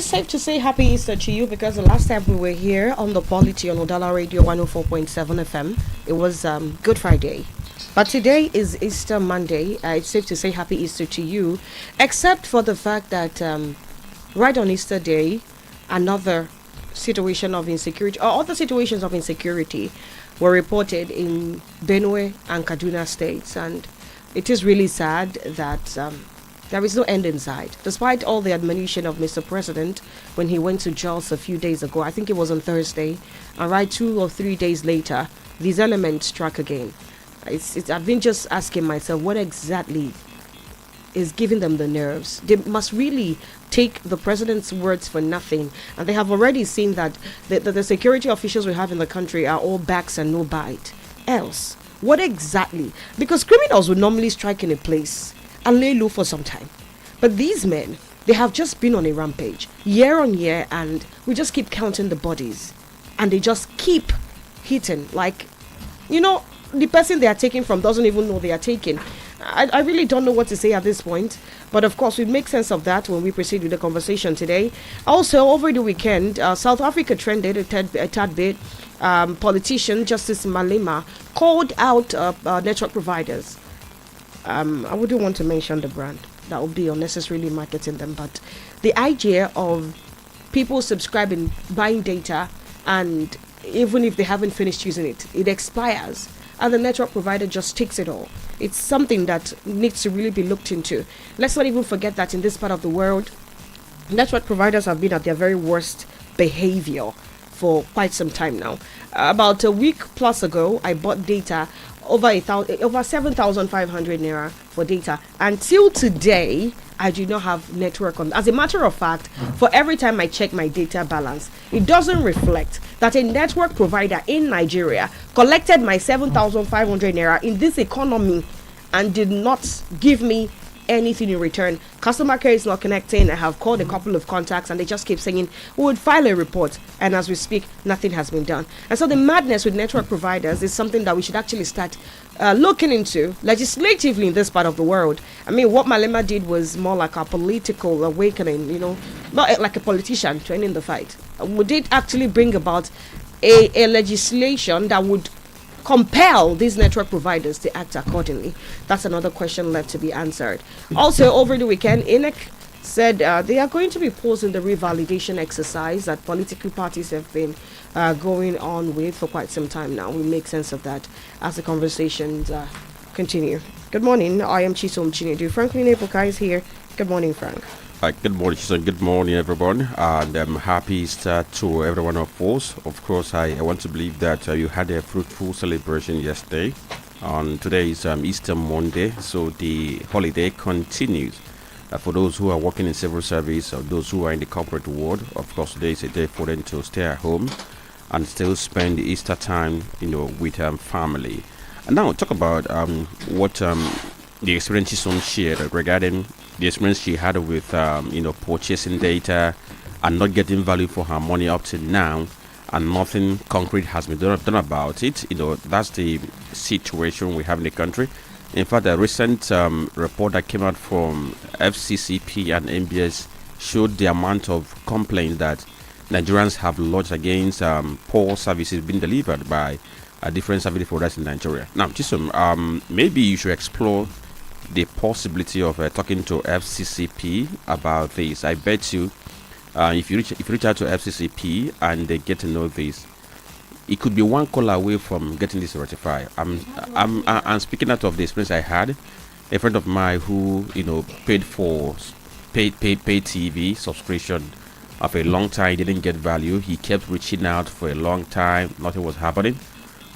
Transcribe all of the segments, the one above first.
safe to say happy Easter to you because the last time we were here on the Polity on Udala Radio 104.7 FM, it was Good Friday. But today is Easter Monday. It's safe to say happy Easter to you, except for the fact that right on Easter Day, another situation of insecurity, or other situations of insecurity, were reported in Benue and Kaduna states. And it is really sad that there is no end in sight. Despite all the admonition of Mr. President when he went to Jos a few days ago, I think it was on Thursday, and right 2 or 3 days later, these elements struck again. I've been just asking myself, what exactly is giving them the nerves? They must really take the president's words for nothing, and they have already seen that the security officials we have in the country are all backs and no bite. Else, what exactly? Because criminals would normally strike in a place and lay low for some time. But these men, they have just been on a rampage year on year, and we just keep counting the bodies. And they just keep hitting. Like, the person they are taking from doesn't even know they are taking. I really don't know what to say at this point. But of course, we make sense of that when we proceed with the conversation today. Also, over the weekend, South Africa trended a tad bit. Politician Justice Malema called out network providers. I wouldn't want to mention the brand. That would be unnecessarily marketing them. But the idea of people subscribing, buying data, and even if they haven't finished using it, it expires, and the network provider just takes it all. It's something that needs to really be looked into. Let's not even forget that in this part of the world, network providers have been at their very worst behavior for quite some time now. About a week plus ago, I bought data over 7,500 naira for data. Until today, I do not have network on. As a matter of fact, for every time I check my data balance, it doesn't reflect that a network provider in Nigeria collected my 7,500 naira in this economy and did not give me anything in return. Customer care is not connecting. I have called a couple of contacts and they just keep saying we would file a report, and as we speak, nothing has been done. And so the madness with network providers is something that we should actually start looking into legislatively in this part of the world. I mean, what Malema did was more like a political awakening, not like a politician joining the fight. Would it actually bring about a legislation that would compel these network providers to act accordingly? That's another question left to be answered. Also, over the weekend, INEC said they are going to be pausing the revalidation exercise that political parties have been going on with for quite some time now. We make sense of that as the conversations continue. Good morning. I am Chisom Chinedu. Franklin Ebuka is here. Good morning, Frank. Good morning, Chisom. Good morning, everyone. And happy Easter to everyone of us. Of course, I want to believe that you had a fruitful celebration yesterday. Today is Easter Monday, so the holiday continues. For those who are working in civil service or those who are in the corporate world, of course, today is a day for them to stay at home and still spend the Easter time, with family. And now talk about what the experience Chisom shared regarding the experience she had with, purchasing data and not getting value for her money up to now, and nothing concrete has been done about it. That's the situation we have in the country. In fact, a recent report that came out from FCCP and MBS showed the amount of complaints that Nigerians have lodged against poor services being delivered by different service providers in Nigeria. Now, Chisom, maybe you should explore the possibility of talking to FCCP about this. I bet you, if you reach out to FCCP and they get to know this, it could be one call away from getting this ratified. I'm speaking out of the experience I had. A friend of mine who paid for paid TV subscription of a long time, didn't get value. He kept reaching out for a long time. Nothing was happening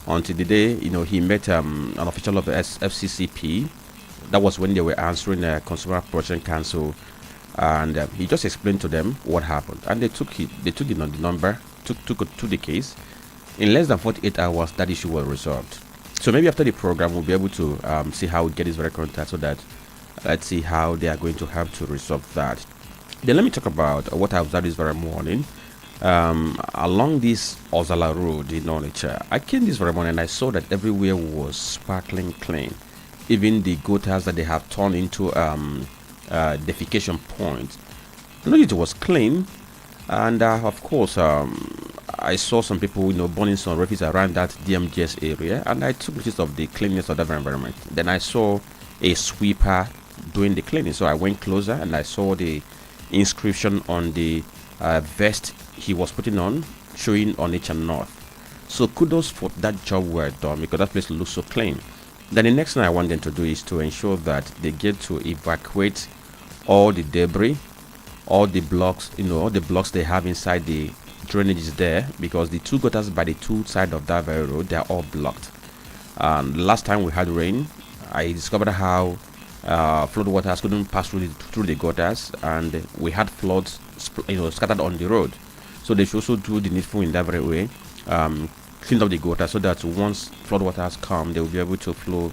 until the day he met an official of the FCCP. That was when they were answering the Consumer Protection Council, and he just explained to them what happened, and they took the number, took the case. In less than 48 hours, that issue was resolved. So maybe after the program, we'll be able to see how we get this very contact, so that let's see how they are going to have to resolve that. Then let me talk about what I observed this very morning. Along this Udala road in Onitsha, I came this very morning and I saw that everywhere was sparkling clean. Even the gutters that they have turned into defecation points. Not it was clean, And of course, I saw some people, burning some refuse around that DMGS area, and I took notice of the cleanliness of that environment. Then I saw a sweeper doing the cleaning, so I went closer and I saw the inscription on the vest he was putting on, showing Onitsha North. So kudos for that job well done, because that place looks so clean. Then the next thing I want them to do is to ensure that they get to evacuate all the debris, all the blocks, all the blocks they have inside the drainages there, because the two gutters by the two sides of that very road, they are all blocked. Last time we had rain, I discovered how flood waters couldn't pass through the gutters, and we had floods scattered on the road. So they should also do the needful in that very way, clean up the gutter, so that once flood waters come, they will be able to flow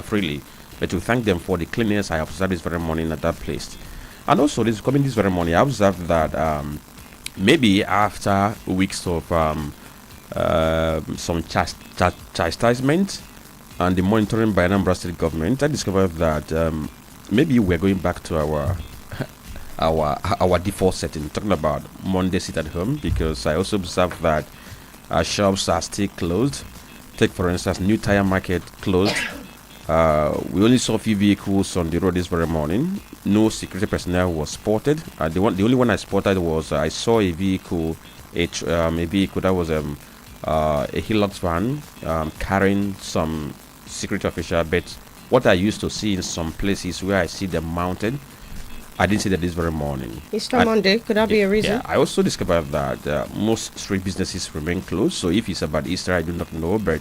freely. But to thank them for the cleanliness I observed this very morning at that place. And also, this very morning, I observed that maybe after weeks of some chastisement and the monitoring by Anambra State government, I discovered that maybe we're going back to our our default setting, talking about Monday sit at home, because I also observed that shops are still closed. Take for instance, New Tire Market closed. We only saw a few vehicles on the road this very morning. No security personnel was spotted. The only one I spotted was I saw a vehicle, a vehicle that was a Hilux van carrying some security official. But what I used to see in some places where I see them mounted, I didn't see that this very morning. Easter Monday, could that be a reason? Yeah, I also discovered that most street businesses remain closed. So if it's about Easter, I do not know, but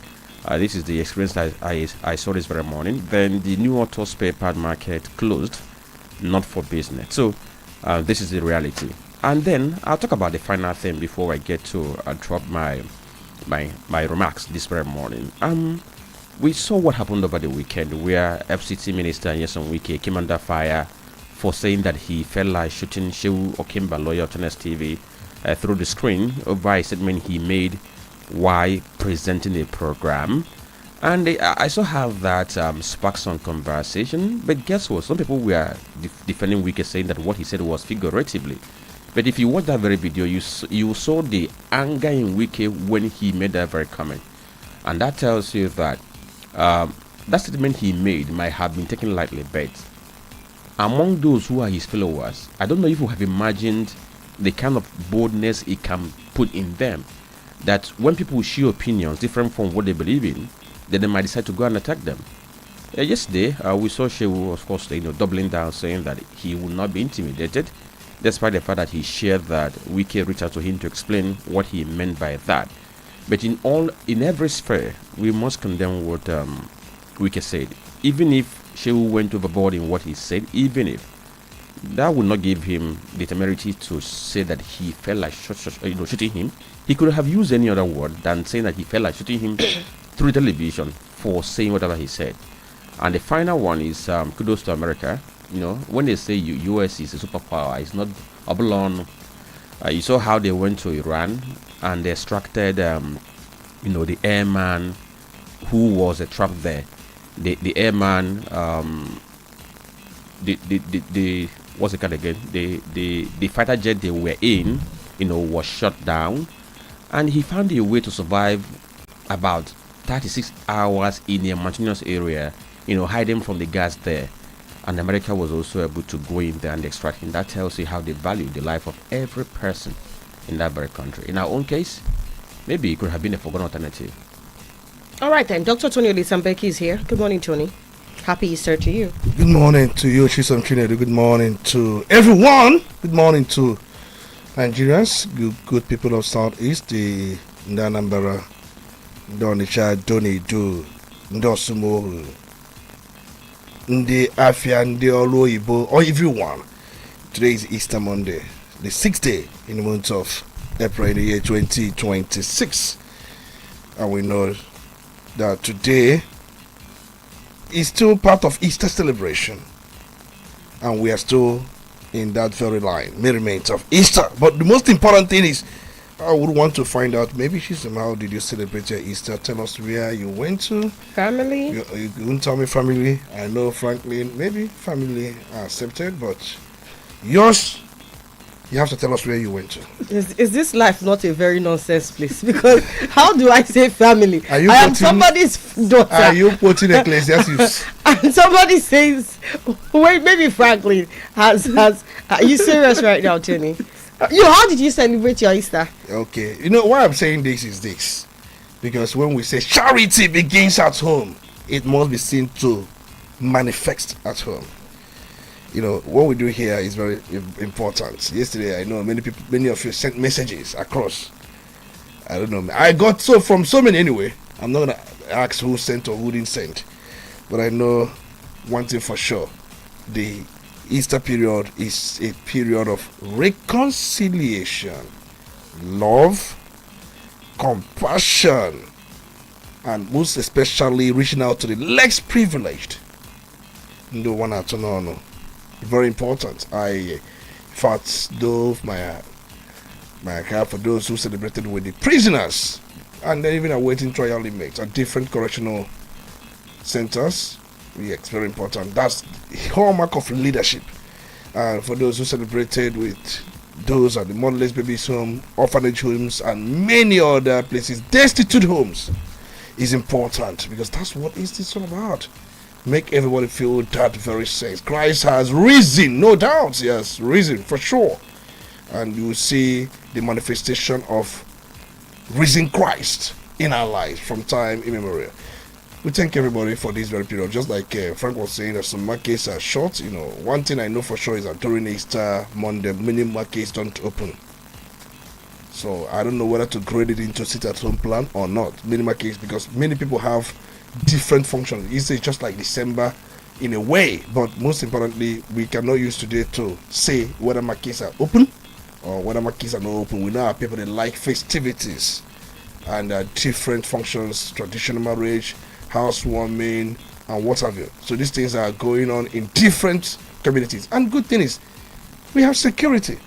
this is the experience that I saw this very morning. Then the New Auto Spare Part Market closed, not for business. So this is the reality. And then I'll talk about the final thing before I get to drop my remarks this very morning. We saw what happened over the weekend, where FCT Minister Nyesom Wike came under fire for saying that he felt like shooting Shehu Okimba, lawyer of Tunes TV, through the screen over a statement he made while presenting a program. And I also have that sparked some conversation. But guess what? Some people were defending Wike, saying that what he said was figuratively. But if you watch that very video, you saw the anger in Wike when he made that very comment. And that tells you that that statement he made might have been taken lightly. But among those who are his followers, I don't know if you have imagined the kind of boldness he can put in them, that when people share opinions different from what they believe in, then they might decide to go and attack them. Yesterday, we saw Shehu, of course, doubling down, saying that he will not be intimidated, despite the fact that he shared that Wike reached out to him to explain what he meant by that. But in every sphere, we must condemn what Wike said. Even if Shehu went overboard in what he said, even if that would not give him the temerity to say that he felt like shooting him. He could have used any other word than saying that he felt like shooting him through television for saying whatever he said. And the final one is kudos to America. When they say US is a superpower, it's not Babylon. You saw how they went to Iran and they extracted, the airman who was trapped there. The airman, the what's it called again? The fighter jet they were in, was shot down, and he found a way to survive about 36 hours in a mountainous area, hiding from the guards there. And America was also able to go in there and extract him. That tells you how they value the life of every person in that very country. In our own case, maybe it could have been a forgotten alternative. All right then, Dr. Tony Olisambeki is here. Good morning, Tony. Happy Easter to you. Good morning to you, Chisom Chinedu. Good morning to everyone. Good morning to Nigerians, good people of Southeast, the Anambra, Onitsha, Donidu, Ndosumo, Ndi Afia, Ndi Oloibo, or everyone. Today is Easter Monday, the 6th day in the month of April in the year 2026. And we know that today is still part of Easter celebration, and we are still in that very line, merriment of Easter. But the most important thing is, I would want to find out, maybe how did you celebrate your Easter? Tell us where you went to. Family? You won't tell me family. I know, frankly, maybe family are accepted, but yours You have to tell us where you went to. Is this life not a very nonsense place? Because how do I say family? Are you I am quoting- somebody's daughter. Are you quoting Ecclesiastes? And somebody says, wait, maybe Franklin has. Are you serious right now, Tony? How did you celebrate your Easter? Okay. You know why I'm saying this is this. Because when we say charity begins at home, it must be seen to manifest at home. You know, what we do here is very important. Yesterday, I know many of you sent messages across. I don't know. I got from so many anyway. I'm not going to ask who sent or who didn't send. But I know one thing for sure. The Easter period is a period of reconciliation, love, compassion, and most especially reaching out to the less privileged. No one at all. No. Very important. In fact, though my account for those who celebrated with the prisoners and then even awaiting trial inmates at different correctional centers. Yes, very important. That's the hallmark of leadership. And for those who celebrated with those at the motherless babies home, orphanage homes, and many other places, destitute homes, is important because that's what it's all about. Make everybody feel that very sense. Christ has risen, no doubt. He has risen for sure. And you will see the manifestation of risen Christ in our lives from time immemorial. We thank everybody for this very period. Just like Frank was saying, that some markets are short. You know, one thing I know for sure is that during Easter Monday, many markets don't open. So I don't know whether to grade it into sit-at-home plan or not. Many markets, because many people have different functions. Easter is just like December in a way, but most importantly, we cannot use today to say whether markets are open or whether markets are not open. We know our people, they like festivities and different functions, traditional marriage, housewarming, and what have you. So these things are going on in different communities. And good thing is, we have security.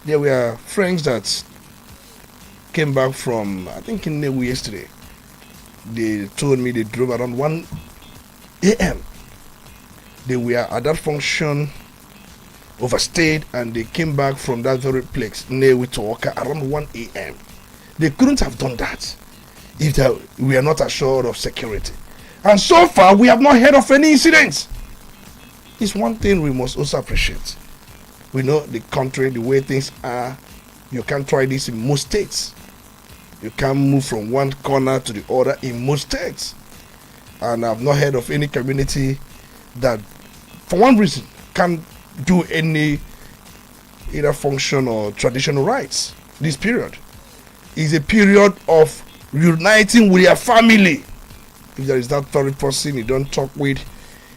There were friends that came back from, I think in Newu yesterday. They told me they drove around 1 a.m. They were at that function, overstayed, and they came back from that very place, Newu to Oka, around 1 a.m. They couldn't have done that if we are not assured of security. And so far, we have not heard of any incidents. It's one thing we must also appreciate. We know the country, the way things are. You can't try this in most states. You can't move from one corner to the other in most states. And I've not heard of any community that, for one reason, can't do any either function or traditional rites. This period is a period of uniting with your family. If there is that very person you don't talk with,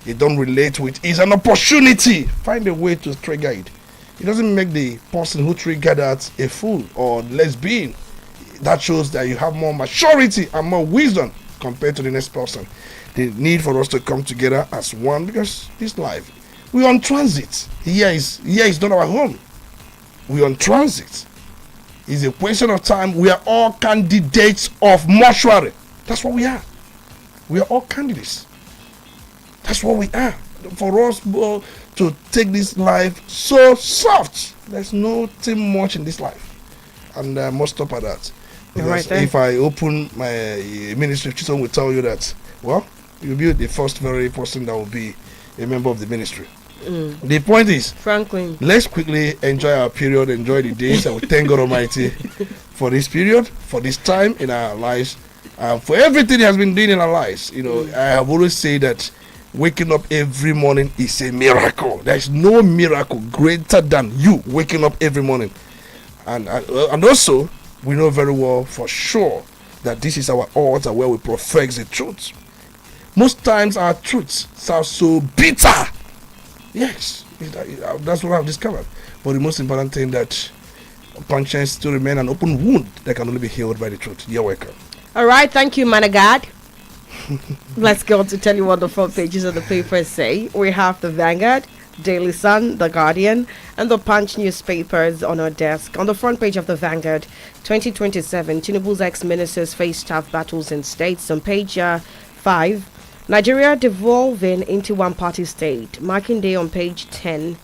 you don't relate with, it's an opportunity. Find a way to trigger it. It doesn't make the person who triggered that a fool or lesbian. That shows that you have more maturity and more wisdom compared to the next person. The need for us to come together as one, because this life, we're on transit. Here is not our home. We're on transit. It's a question of time. We are all candidates of mortuary. That's what we are. We are all candidates. That's what we are. For us to take this life so soft, there's nothing much in this life. And I must stop at that. Because if I open my ministry, someone will tell you that, well, you'll be the first very person that will be a member of the ministry. The point is, Franklin, let's quickly enjoy our period, enjoy the days, and we thank God Almighty for this period, for this time in our lives, for everything He has been doing in our lives. You know, I have always said that waking up every morning is a miracle. There is no miracle greater than you waking up every morning. And also, we know very well for sure that this is our altar where we profess the truth. Most times our truths sound so bitter. Yes, that's what I've discovered. But the most important thing, that conscience still remain an open wound that can only be healed by the truth. You're welcome. All right, thank you, man of God. Let's go on to tell you what the front pages of the papers say. We have the Vanguard, Daily Sun, The Guardian, and the Punch newspapers on our desk. On the front page of the Vanguard, 2027, Tinubu's ex-ministers face tough battles in states. On page 5, Nigeria devolving into one-party state. Marking day on page 10.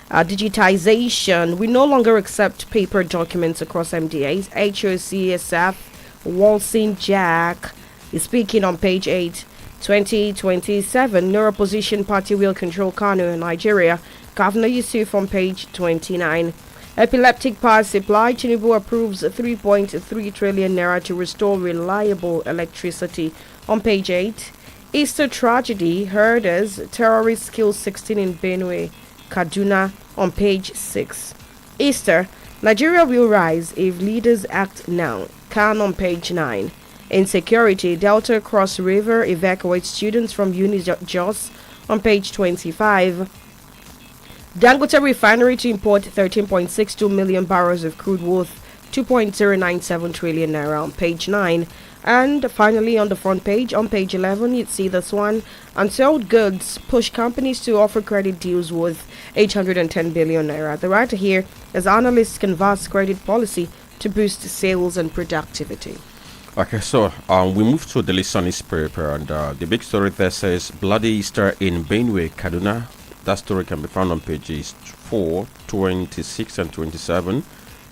Digitization. We no longer accept paper documents across MDAs. HOCSF, Walsin Jack is speaking on page 8. 2027, no opposition party will control Kano in Nigeria. Governor Yusuf on page 29. Epileptic power supply. Tinubu approves 3.3 trillion naira to restore reliable electricity on page 8. Easter tragedy. Herders. Terrorists kill 16 in Benue, Kaduna on page 6. Easter. Nigeria will rise if leaders act now. Khan on page 9. Insecurity. Delta Cross River evacuates students from Unijos on page 25. Dangote refinery to import 13.62 million barrels of crude worth 2.097 trillion naira on page 9. And finally, on the front page, on page 11, you'd see this one. Unsold goods push companies to offer credit deals worth 810 billion naira. The writer here is analysts canvass credit policy to boost sales and productivity. Okay, so we move to the Sunny's paper, and the big story there says Bloody Easter in Benue, Kaduna. That story can be found on pages 4, 26, and 27.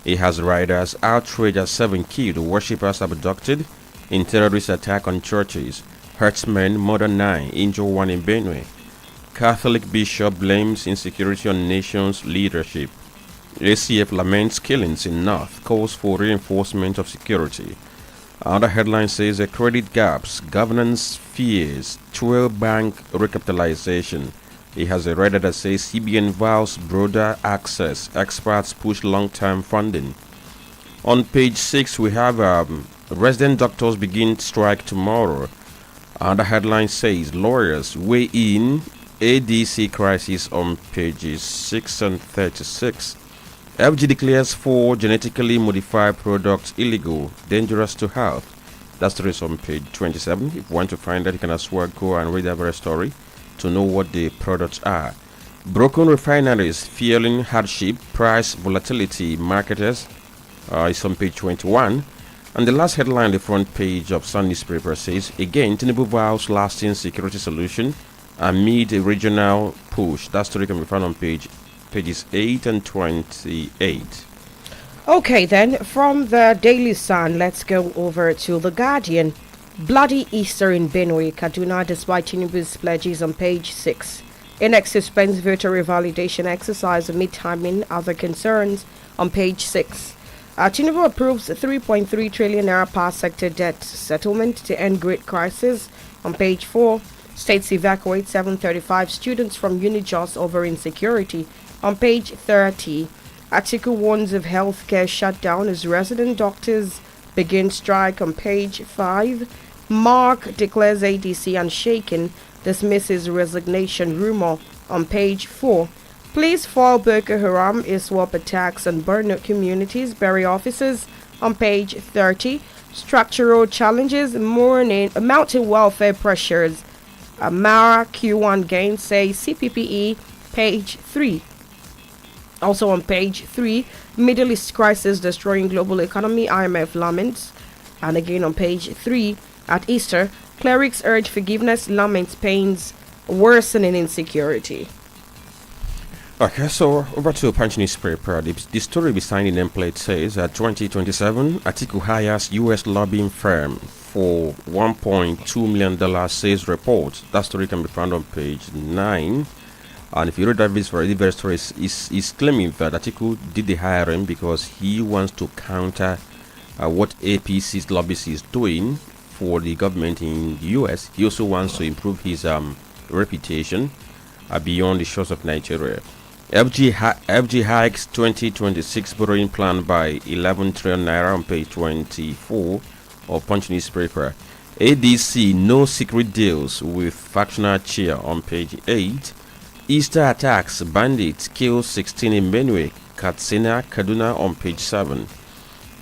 It has riders outrage as 7 killed, worshippers abducted in terrorist attack on churches. Herdsmen murder 9, injure 1 in Benue. Catholic bishop blames insecurity on nation's leadership. ACF laments killings in North, calls for reinforcement of security. Another headline says credit gaps, governance fears, 12 bank recapitalization. It has a rider that says CBN vows broader access, experts push long-term funding. On page 6 we have resident doctors begin strike tomorrow. Another headline says lawyers weigh in ADC crisis on pages 6 and 36. FG declares 4 genetically modified products illegal, dangerous to health. That story is on page 27. If you want to find that, you can as well go and read that very story to know what the products are. Broken refineries, fueling hardship, price volatility, marketers is on page 21. And the last headline on the front page of Sun newspaper says, again, Tinubu vows lasting security solution amid a regional push. That story can be found on pages 8 and 28. Okay, then, from the Daily Sun, let's go over to The Guardian. Bloody Easter in Benue, Kaduna, despite Tinubu's pledges on page 6. INEC suspends voter revalidation exercise amid timing other concerns on page 6. Tinubu approves 3.3 trillion naira power sector debt settlement to end great crisis on page 4. States evacuate 735 students from Unijos over insecurity on page 30. Atiku warns of healthcare shutdown as resident doctors begin strike on page 5. Mark declares ADC unshaken, dismisses resignation rumor on page 4. Police foil Boko Haram ISWAP attacks on Borno communities, bury officers on page 30. Structural challenges, mounting welfare pressures. Mara Q1 gains, say CPPE, page 3. Also on page 3, Middle East crisis destroying global economy, IMF laments. And again on page 3, at Easter, clerics urge forgiveness, laments pains, worsening insecurity. Okay, so over to Punch newspaper. The story behind the nameplate says that 2027, Atiku hires U.S. lobbying firm for $1.2 million, says report. That story can be found on page 9. And if you read that very story, is claiming that Atiku did the hiring because he wants to counter what APC's lobbyist is doing for the government in the US. He also wants to improve his reputation beyond the shores of Nigeria. FG hikes 2026 borrowing plan by 11 trillion naira on page 24 of Punch newspaper. ADC no secret deals with factional chair on page 8. Easter attacks, bandits kill 16 in Benue, Katsina, Kaduna on page 7.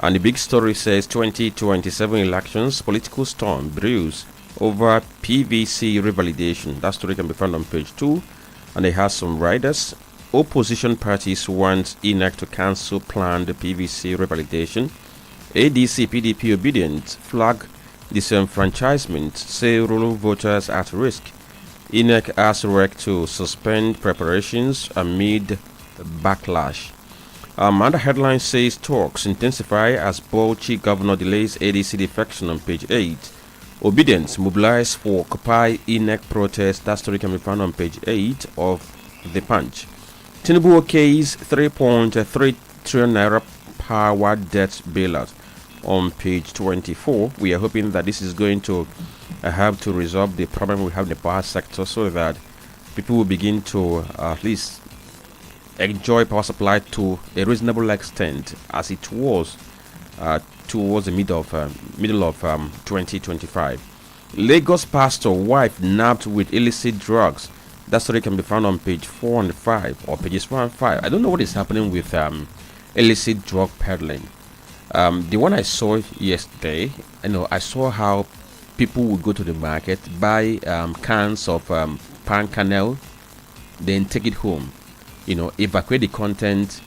And the big story says 2027 elections, political storm brews over PVC revalidation. That story can be found on page 2. And it has some riders. Opposition parties want INEC to cancel planned PVC revalidation. ADC PDP obedient flag disenfranchisement, say rural voters at risk. INEC asks REC to suspend preparations amid backlash. Another headline says talks intensify as Bauchi governor delays ADC defection on page 8. Obedience mobilized for Occupy INEC protest. That story can be found on page 8 of the Punch. Tinubu OK's 3.3 trillion naira power debt bailout on page 24. We are hoping that this is going to help to resolve the problem we have in the power sector so that people will begin to at least enjoy power supply to a reasonable extent as it was towards the middle of 2025. Lagos pastor wife nabbed with illicit drugs. That story can be found on page 4 and 5 or pages 4 and 5. I don't know what is happening with illicit drug peddling. The one I saw yesterday, I saw how people would go to the market, buy cans of pan kernel, then take it home. Evacuate the content,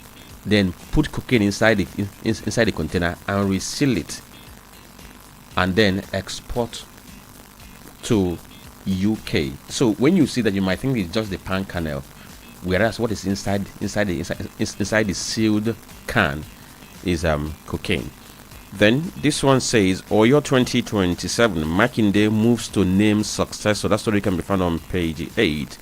then put cocaine inside the container and reseal it, and then export to UK. So when you see that, you might think it's just the pan kernel, whereas what is inside the sealed can is cocaine. Then this one says Oyo 2027 Makinde moves to name success. So that story can be found on page 8.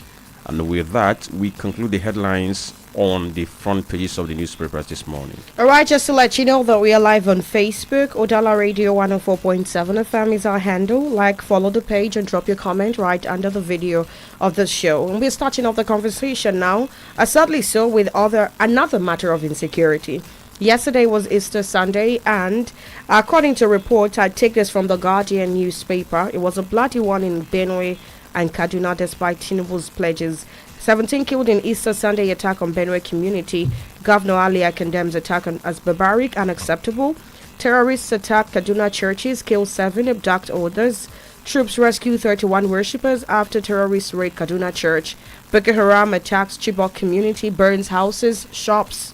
And with that, we conclude the headlines on the front pages of the newspapers this morning. All right, just to let you know that we are live on Facebook. Udala Radio 104.7 FM is our handle. Like, follow the page and drop your comment right under the video of the show. And we're starting off the conversation now, sadly so, with another matter of insecurity. Yesterday was Easter Sunday, and according to reports, I take this from the Guardian newspaper, it was a bloody one in Benue and Kaduna despite Tinubu's pledges. 17 killed in Easter Sunday attack on Benue community. Governor Alia condemns attack as barbaric and unacceptable. Terrorists attack Kaduna churches, kill 7, abduct others. Troops rescue 31 worshippers after terrorists raid Kaduna church. Boko Haram attacks Chibok community, burns houses, shops.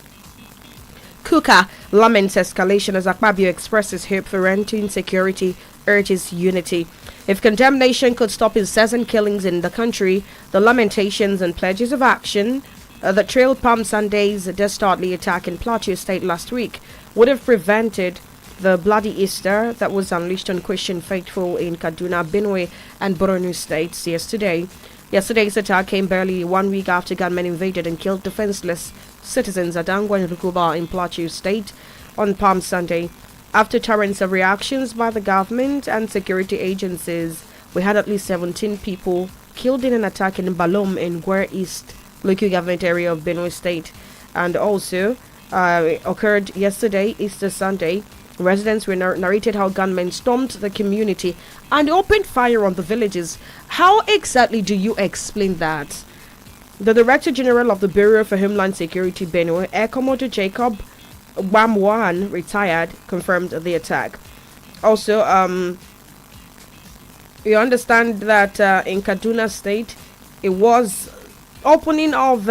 Kuka laments escalation as Akpabio expresses hope for ending insecurity, urges unity. If condemnation could stop incessant killings in the country, the lamentations and pledges of action that trailed Palm Sunday's dastardly attack in Plateau State last week would have prevented the bloody Easter that was unleashed on Christian faithful in Kaduna, Benue, and Borno states yesterday. Yesterday's attack came barely 1 week after gunmen invaded and killed defenseless citizens at Angwa and Rukuba in Plateau State on Palm Sunday. After torrents of reactions by the government and security agencies, we had at least 17 people killed in an attack in Balom in Gwere East, local government area of Benue State, and also occurred yesterday, Easter Sunday. Residents were narrated how gunmen stormed the community and opened fire on the villages. How exactly do you explain that? The Director General of the Bureau for Homeland Security, Benue, Air Commodore Jacob Bamwan, retired, confirmed the attack. Also, you understand that in Kaduna State, it was opening of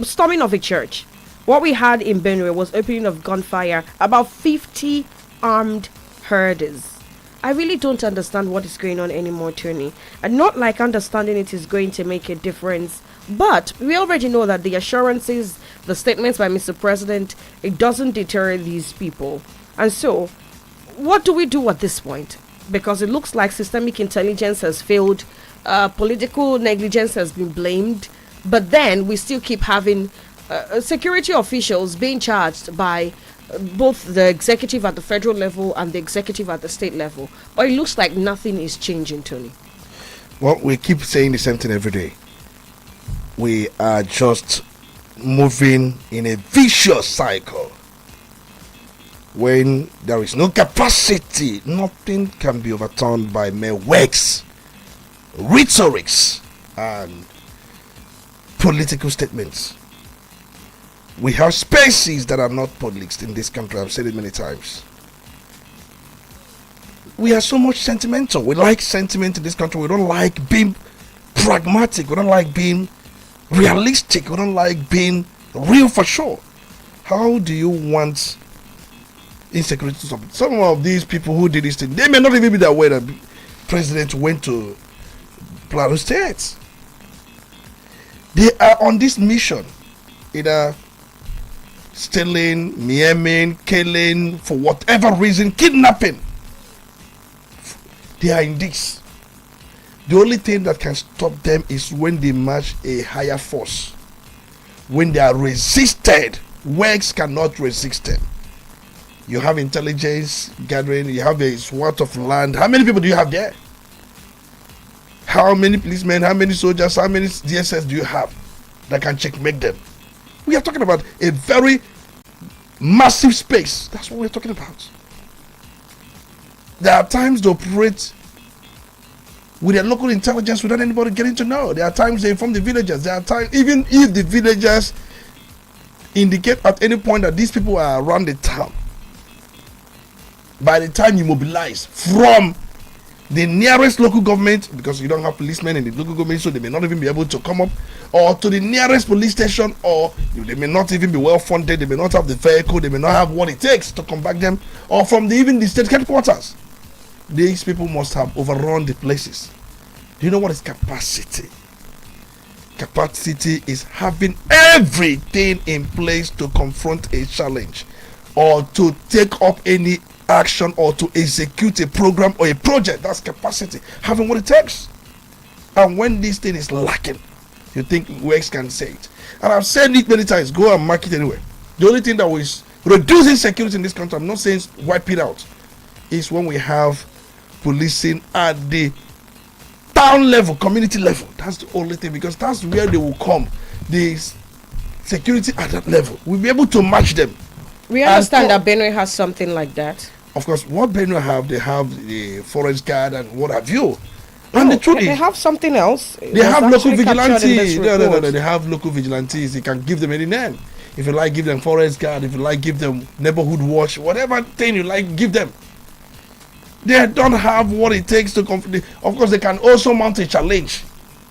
storming of a church. What we had in Benue was opening of gunfire, about 50 armed herders. I really don't understand what is going on anymore, Tony. And not like understanding it is going to make a difference. But we already know that the assurances, the statements by Mr. President, it doesn't deter these people. And so, what do we do at this point? Because it looks like systemic intelligence has failed, political negligence has been blamed, but then we still keep having security officials being charged by both the executive at the federal level and the executive at the state level. But it looks like nothing is changing, Tony. Well, we keep saying the same thing every day. We are just moving in a vicious cycle. When there is no capacity, nothing can be overturned by mere words, rhetorics, and political statements. We have spaces that are not policed in this country. I've said it many times. We are so much sentimental. We like sentiment in this country. We don't like being pragmatic. We don't like being realistic. We don't like being real for sure. How do you want insecurity to stop? Some of these people who did this thing, they may not even be aware that the president went to Plateau State. They are on this mission, either stealing, maiming, killing, for whatever reason, kidnapping. They are in this. The only thing that can stop them is when they match a higher force. When they are resisted, works cannot resist them. You have intelligence gathering, you have a swath of land. How many people do you have there? How many policemen, how many soldiers, how many DSS do you have that can checkmate them? We are talking about a very massive space. That's what we're talking about. There are times they operate with their local intelligence without anybody getting to know. There are times they inform the villagers. There are times, even if the villagers indicate at any point that these people are around the town, by the time you mobilize from the nearest local government, because you don't have policemen in the local government, so they may not even be able to come up, or to the nearest police station, or they may not even be well funded, they may not have the vehicle, they may not have what it takes to combat them, or from even the state headquarters. These people must have overrun the places. Do you know what is capacity? Capacity is having everything in place to confront a challenge, or to take up any action, or to execute a program or a project. That's capacity, having what it takes. And when this thing is lacking, you think works can say it. And I've said it many times, go and mark it anyway. The only thing that was reducing security in this country, I'm not saying wipe it out, is when we have policing at the town level, community level. That's the only thing, because that's where they will come. The security at that level, we'll be able to match them. We understand that Benue has something like that. Of course, what Benue have, they have the forest guard and what have you. And the truth is, they have something else. They have local vigilantes. No, they have local vigilantes. You can give them any name. If you like, give them forest guard. If you like, give them neighborhood watch. Whatever thing you like, give them. They don't have what it takes to confront. Of course, they can also mount a challenge,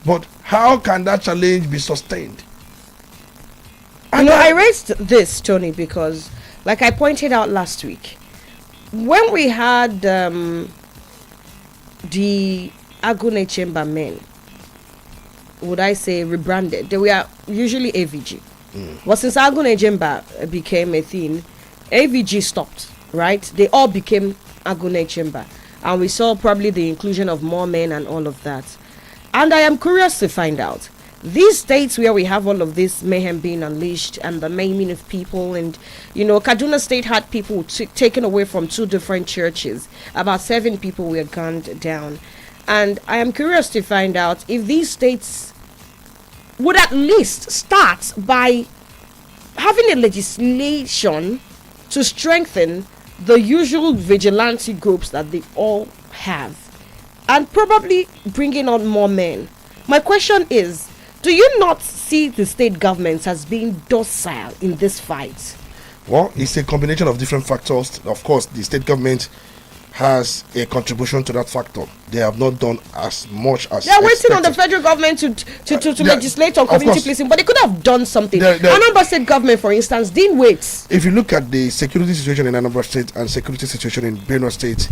but how can that challenge be sustained? And I raised this, Tony, because, like I pointed out last week, when we had the Agune Chamber men, would I say rebranded? They were usually AVG. But since Agune Chamber became a thing, AVG stopped, right? They all became Agune Chamber. And we saw probably the inclusion of more men and all of that. And I am curious to find out, these states where we have all of this mayhem being unleashed and the maiming of people, and Kaduna State had people taken away from 2 different churches. About 7 people were gunned down. And I am curious to find out if these states would at least start by having a legislation to strengthen the usual vigilante groups that they all have, and probably bringing on more men. My question is, do you not see the state governments as being docile in this fight? Well, it's a combination of different factors. Of course, the state government has a contribution to that factor. They have not done as much as they are waiting on the federal government to legislate on community policing, but they could have done something. Anambra State government, for instance, didn't wait. If you look at the security situation in Anambra State and security situation in Benue State,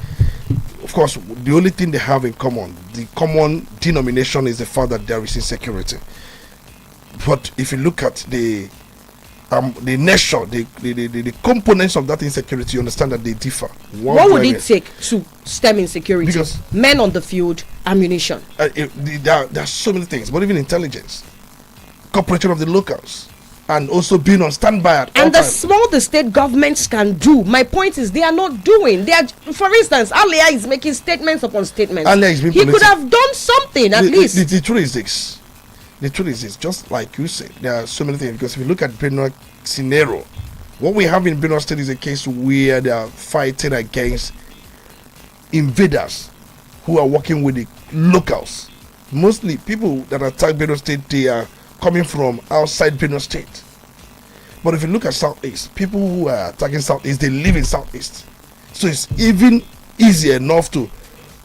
of course, the only thing they have in common, the common denomination, is the fact that there is insecurity. But if you look at the nature, the components of that insecurity, you understand that they differ. What would it take to stem insecurity? Because men on the field, ammunition. There are so many things, but even intelligence, cooperation of the locals, and also being on standby at all and the times. small the state governments can do. My point is, they are not doing. They are, for instance, Alia is making statements upon statements. He could have done something at least. The truth is this. The truth is, just like you said, there are so many things. Because if you look at Benue scenario, what we have in Benue State is a case where they are fighting against invaders who are working with the locals. Mostly people that attack Benue State, they are coming from outside Benue State. But if you look at Southeast, people who are attacking Southeast, they live in Southeast. So it's even easier enough to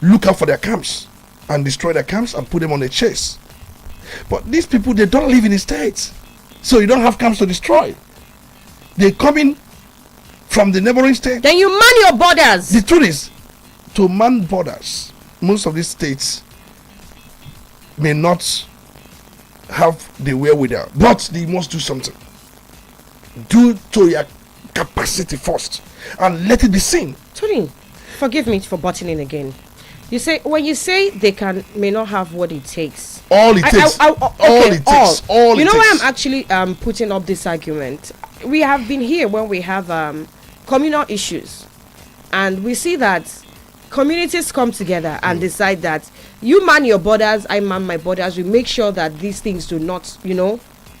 look out for their camps and destroy their camps and put them on a chase. But these people, they don't live in the states, so you don't have camps to destroy. They come in from the neighboring state. Then you man your borders. The truth is, to man borders, most of these states may not have the wherewithal, but they must do something. Do to your capacity first and let it be seen. Tony, forgive me for butting in again. You say when you say they may not have what it takes. All it takes. All it takes. All you it know takes. why I'm actually putting up this argument? We have been here when we have communal issues, and we see that communities come together and decide that you man your borders, I man my borders. We make sure that these things do not,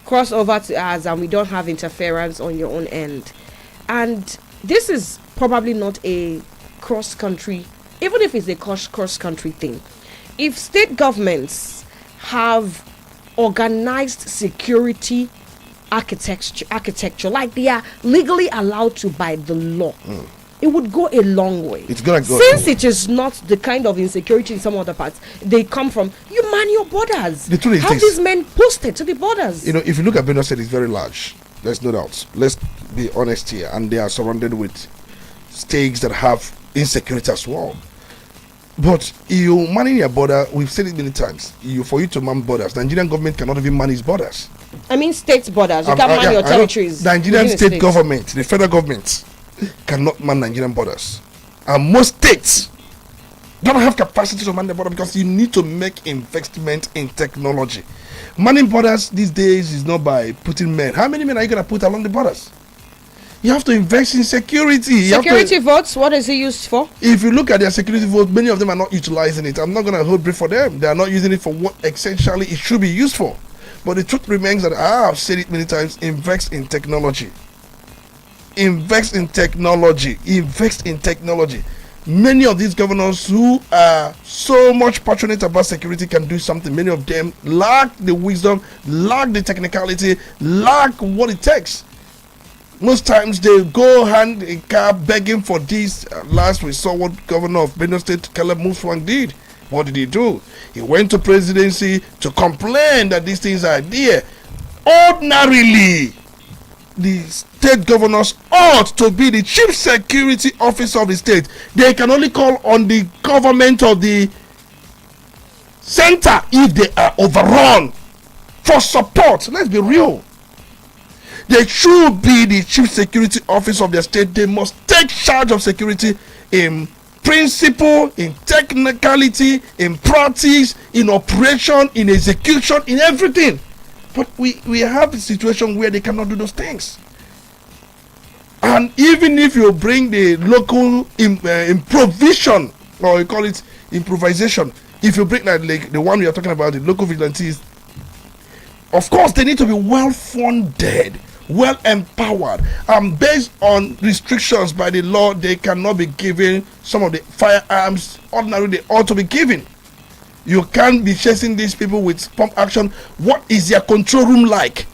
cross over to us, and we don't have interference on your own end. And this is probably not a cross-country, even if it's a cross-country thing. If state governments have organized security architecture like they are legally allowed to by the law, it would go a long way. It's gonna go. Since it is not the kind of insecurity in some other parts they come from, you man your borders. The truth is have these men posted to the borders. If you look at Benue State, it's very large. There's no doubt. Let's be honest here, and they are surrounded with states that have insecurity as well. But you manning your border, we've said it many times. For you to man borders, Nigerian government cannot even manage borders. I mean, state borders. You can man your territories. Nigerian state government, the federal government, cannot man Nigerian borders, and most states don't have capacity to man the border because you need to make investment in technology. Manning borders these days is not by putting men. How many men are you going to put along the borders? You have to invest in security. Security votes, what is it used for? If you look at their security votes, many of them are not utilizing it. I'm not going to hold brief for them. They are not using it for what essentially it should be used for. But the truth remains that I have said it many times, invest in technology. Invest in technology. Invest in technology. Many of these governors who are so much passionate about security can do something. Many of them lack the wisdom, lack the technicality, lack what it takes. Most times they go hand in car begging for this. Last we saw what Governor of Benue State, Caleb Muswang, did. What did he do? He went to presidency to complain that these things are there. Ordinarily, the state governors ought to be the chief security officer of the state. They can only call on the government of the center if they are overrun for support. Let's be real. They should be the chief security officer of their state. They must take charge of security in principle, in technicality, in practice, in operation, in execution, in everything. But we have a situation where they cannot do those things. And even if you bring the local improvisation, or you call it improvisation, if you bring like the one we are talking about, the local vigilantes, of course they need to be well funded, well empowered, and based on restrictions by the law, they cannot be given some of the firearms ordinarily they ought to be given. You can't be chasing these people with pump action. What is their control room like?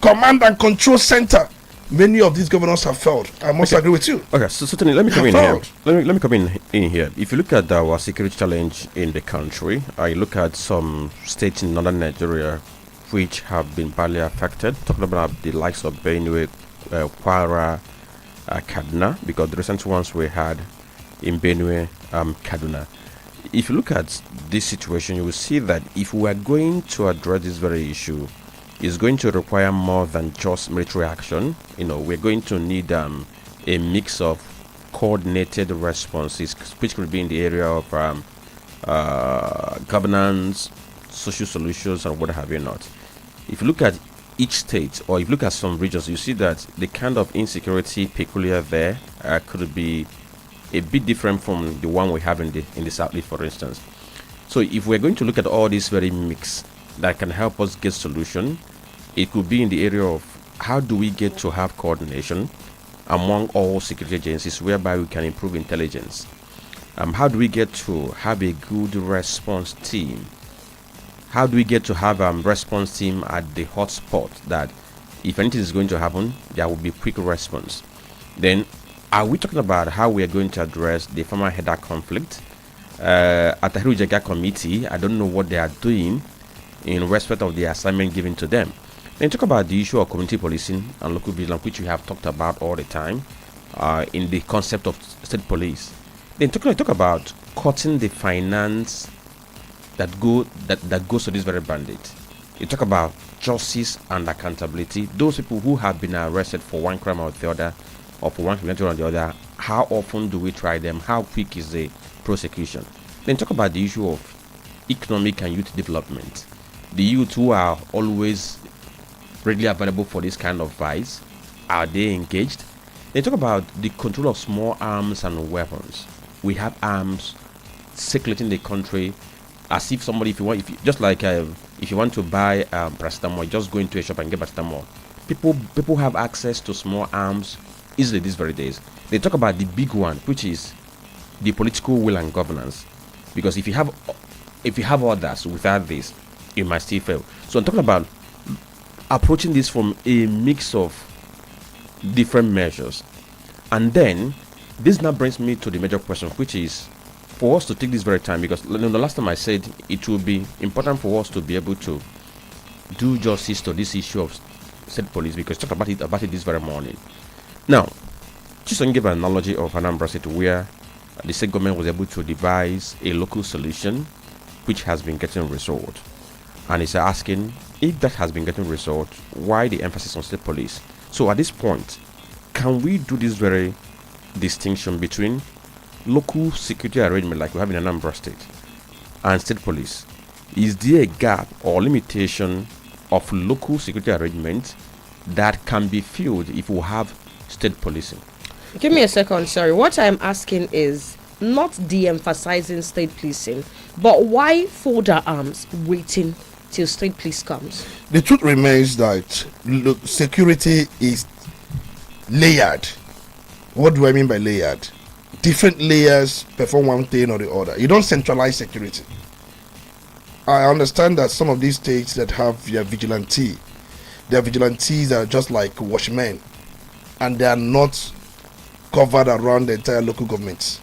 Command and control center. Many of these governors have failed. I must agree with you. Okay, so certainly let me come in here. Let me come in here. If you look at our security challenge in the country, I look at some states in northern Nigeria which have been badly affected. Talking about the likes of Benue, Kwara, Kaduna, because the recent ones we had in Benue, Kaduna. If you look at this situation, you will see that if we are going to address this very issue, it's going to require more than just military action. We're going to need a mix of coordinated responses, which could be in the area of governance, social solutions, and what have you not. If you look at each state, or if you look at some regions, you see that the kind of insecurity peculiar there could be a bit different from the one we have in the Southeast, for instance. So if we're going to look at all this very mix that can help us get solution, it could be in the area of how do we get to have coordination among all security agencies whereby we can improve intelligence. How do we get to have a good response team? How do we get to have a response team at the hotspot that if anything is going to happen, there will be quick response? Then are we talking about how we are going to address the former header conflict? At the Hirujaga committee, I don't know what they are doing in respect of the assignment given to them. Then talk about the issue of community policing and local vigilance, which we have talked about all the time in the concept of state police. Then talk about cutting the finance that goes to this very bandit. You talk about justice and accountability. Those people who have been arrested for one crime or the other, or for one criminality or the other, how often do we try them? How quick is the prosecution? Then talk about the issue of economic and youth development. The youth who are always readily available for this kind of vice, are they engaged? They talk about the control of small arms and weapons. We have arms circulating the country as if somebody, if you want to buy paracetamol, just go into a shop and get paracetamol. People have access to small arms easily these very days. They talk about the big one, which is the political will and governance. Because if you have others without this, you might still fail. So I'm talking about approaching this from a mix of different measures. And then this now brings me to the major question, which is for us to take this very time, because the last time I said it will be important for us to be able to do justice to this issue of state police, because talk about it this very morning. Now, just to give an analogy of Anambra State, where the state government was able to devise a local solution which has been getting resolved, and it's asking if that has been getting resolved, why the emphasis on state police? So at this point, can we do this very distinction between local security arrangement like we have in Anambra State and state police? Is there a gap or limitation of local security arrangement that can be filled if we have state policing? Give me a second, sorry. What I'm asking is not de-emphasizing state policing, but why fold our arms waiting till state police comes? The truth remains that security is layered. What do I mean by layered? Different layers perform one thing or the other. You don't centralize security. I understand that some of these states that have their vigilantes are just like watchmen, and they are not covered around the entire local governments.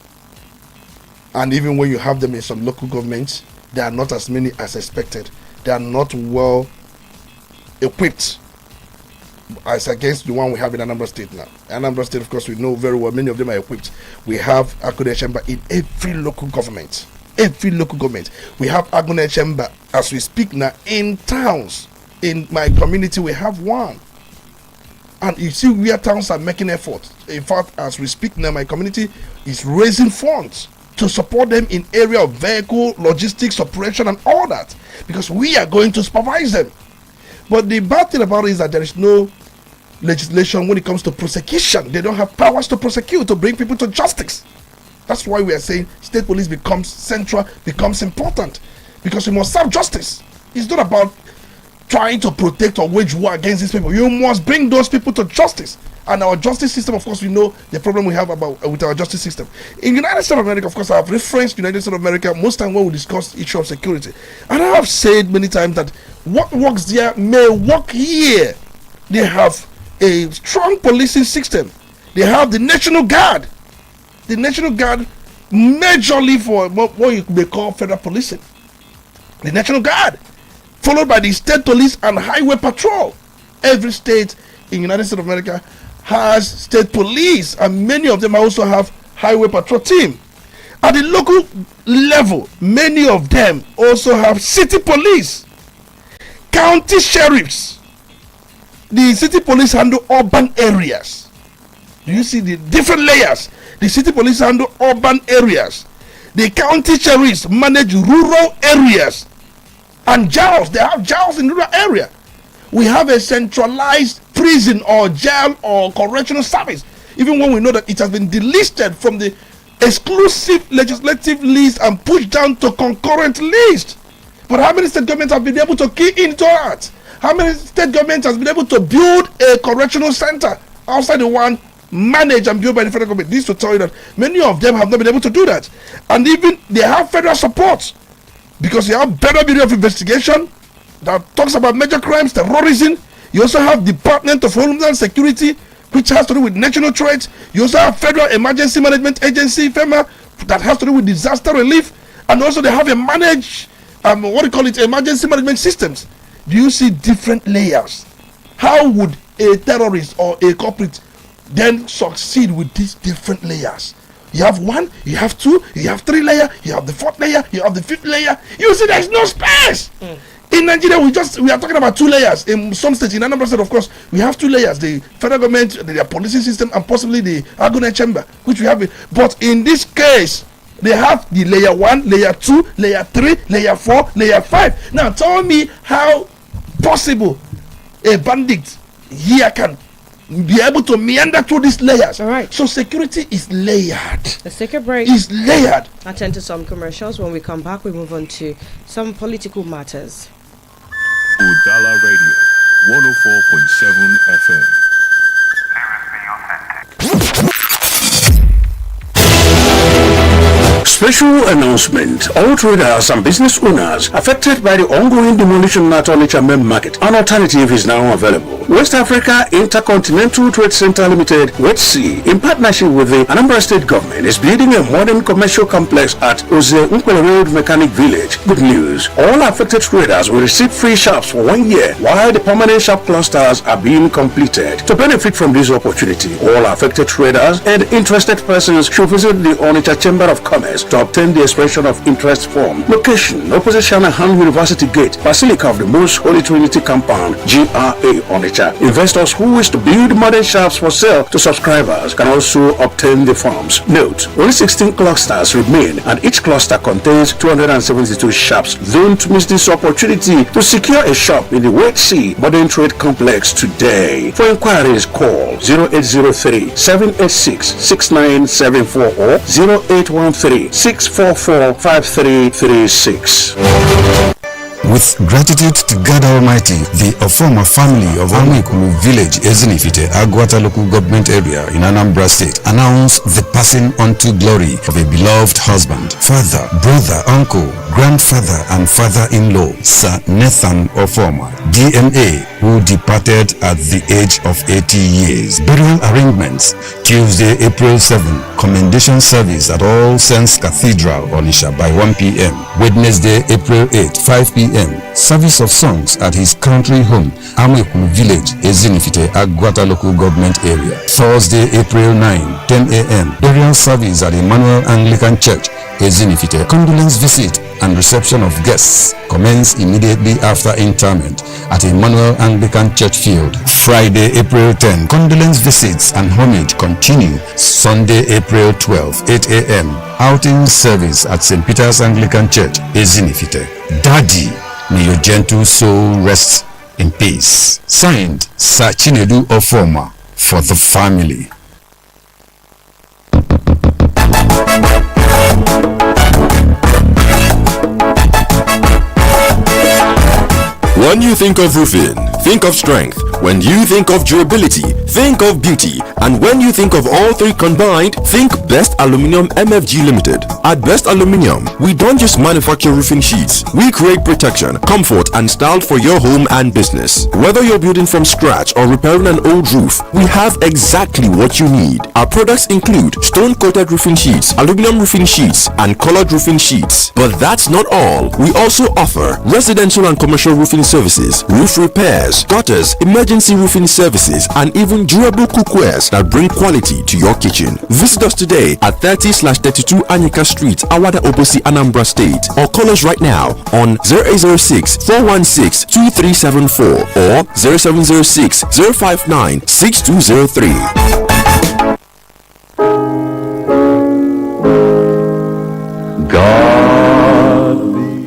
And even when you have them in some local governments, there are not as many as expected. They are not well equipped as against the one we have in Anambra State now. Anambra State, of course, we know very well, many of them are equipped. We have Agone Chamber in every local government. Every local government. We have Agone Chamber, as we speak now, in towns. In my community, we have one. And you see where towns are making efforts. In fact, as we speak now, my community is raising funds to support them in area of vehicle, logistics, operation, and all that. Because we are going to supervise them. But the bad thing about it is that there is no legislation when it comes to prosecution. They don't have powers to prosecute, to bring people to justice. That's why we are saying state police becomes central, becomes important. Because we must serve justice. It's not about trying to protect or wage war against these people. You must bring those people to justice. And our justice system, of course, we know the problem we have with our justice system. In United States of America, of course, I have referenced United States of America most time when we discuss the issue of security. And I have said many times that what works there may work here. They have a strong policing system. They have the National Guard. The National Guard majorly for what you may call federal policing. The National Guard, followed by the state police and highway patrol. Every state in United States of America has state police, and many of them also have highway patrol team. At the local level, many of them also have city police, county sheriffs. The city police handle urban areas. Do you see the different layers? The city police handle urban areas. The county sheriffs manage rural areas. And jails, they have jails in rural area. We have a centralized prison or jail or correctional service, even when we know that it has been delisted from the exclusive legislative list and pushed down to concurrent list. But how many state governments have been able to key into that? How many state governments has been able to build a correctional center outside the one managed and built by the federal government? This to tell you that many of them have not been able to do that. And even they have federal support, because you have better bureau of investigation that talks about major crimes, terrorism. You also have Department of Homeland Security, which has to do with national threats. You also have Federal Emergency Management Agency, FEMA, that has to do with disaster relief. And also they have a emergency management systems. Do you see different layers? How would a terrorist or a culprit then succeed with these different layers? You have one, you have two, you have three layer, you have the fourth layer, you have the fifth layer. You see, there's no space. In Nigeria, we are talking about 2 layers. In some states, in Anambra State, of course, we have 2 layers: the federal government, their policing system, and possibly the Agone chamber, which we have. But in this case, they have the layer 1, layer 2, layer 3, layer 4, layer 5. Now, tell me how possible a bandit here can be able to meander through these layers. All right. So security is layered. Let's take a break. Is layered. Attend to some commercials. When we come back, we move on to some political matters. Udala Radio, 104.7 FM. Special announcement. All traders and business owners affected by the ongoing demolition at Onitsha Main Market. An alternative is now available. West Africa Intercontinental Trade Center Limited, WETC, in partnership with the Anambra State Government, is building a modern commercial complex at Oze Nkwele Road Mechanic Village. Good news. All affected traders will receive free shops for 1 year, while the permanent shop clusters are being completed. To benefit from this opportunity, all affected traders and interested persons should visit the Onitsha Chamber of Commerce to obtain the expression of interest form. Location: opposite Shanahan University Gate, Basilica of the Most Holy Trinity Compound, GRA, Onitsha. Investors who wish to build modern shops for sale to subscribers can also obtain the forms. Note: only 16 clusters remain, and each cluster contains 272 shops. Don't miss this opportunity to secure a shop in the WETC Modern Trade Complex today. For inquiries, call 0803 786 6974 or 0813 644 5336. With gratitude to God Almighty, the Ofoma family of Amikulu Village, Ezinifite, Agwata local government area in Anambra State, announce the passing unto glory of a beloved husband, father, brother, uncle, grandfather, and father-in-law, Sir Nathan Ofoma, DNA, who departed at the age of 80 years. Burial arrangements: Tuesday, April 7, commendation service at All Saints Cathedral, Onitsha by 1 p.m. Wednesday, April 8, 5 p.m. Service of songs at his country home, Amikulu Village, Ezinifite, Agwata local government area. Thursday, April 9, 10 a.m. Burial service at Emmanuel Anglican Church, Ezinifite. Condolence visit and reception of guests commence immediately after interment at Emmanuel Anglican Church Field. Friday, April 10, condolence visits and homage continue. Sunday, April 12, 8 a.m. outing service at St. Peter's Anglican Church, Ezinifite. Daddy, may your gentle soul rest in peace. Signed, Sir Chinedu Ofoma, for the family. When you think of roofing, think of strength. When you think of durability, think of beauty. And when you think of all three combined, think Best Aluminium MFG Limited. At Best Aluminium, we don't just manufacture roofing sheets. We create protection, comfort, and style for your home and business. Whether you're building from scratch or repairing an old roof, we have exactly what you need. Our products include stone-coated roofing sheets, aluminum roofing sheets, and colored roofing sheets. But that's not all. We also offer residential and commercial roofing services, roof repairs, gutters, emergency roofing services, and even durable cookwares that bring quality to your kitchen. Visit us today at 30/32 Anyika Street, Awada Obosi, Anambra State, or call us right now on 0806 416 2374 or 0706 059 6203.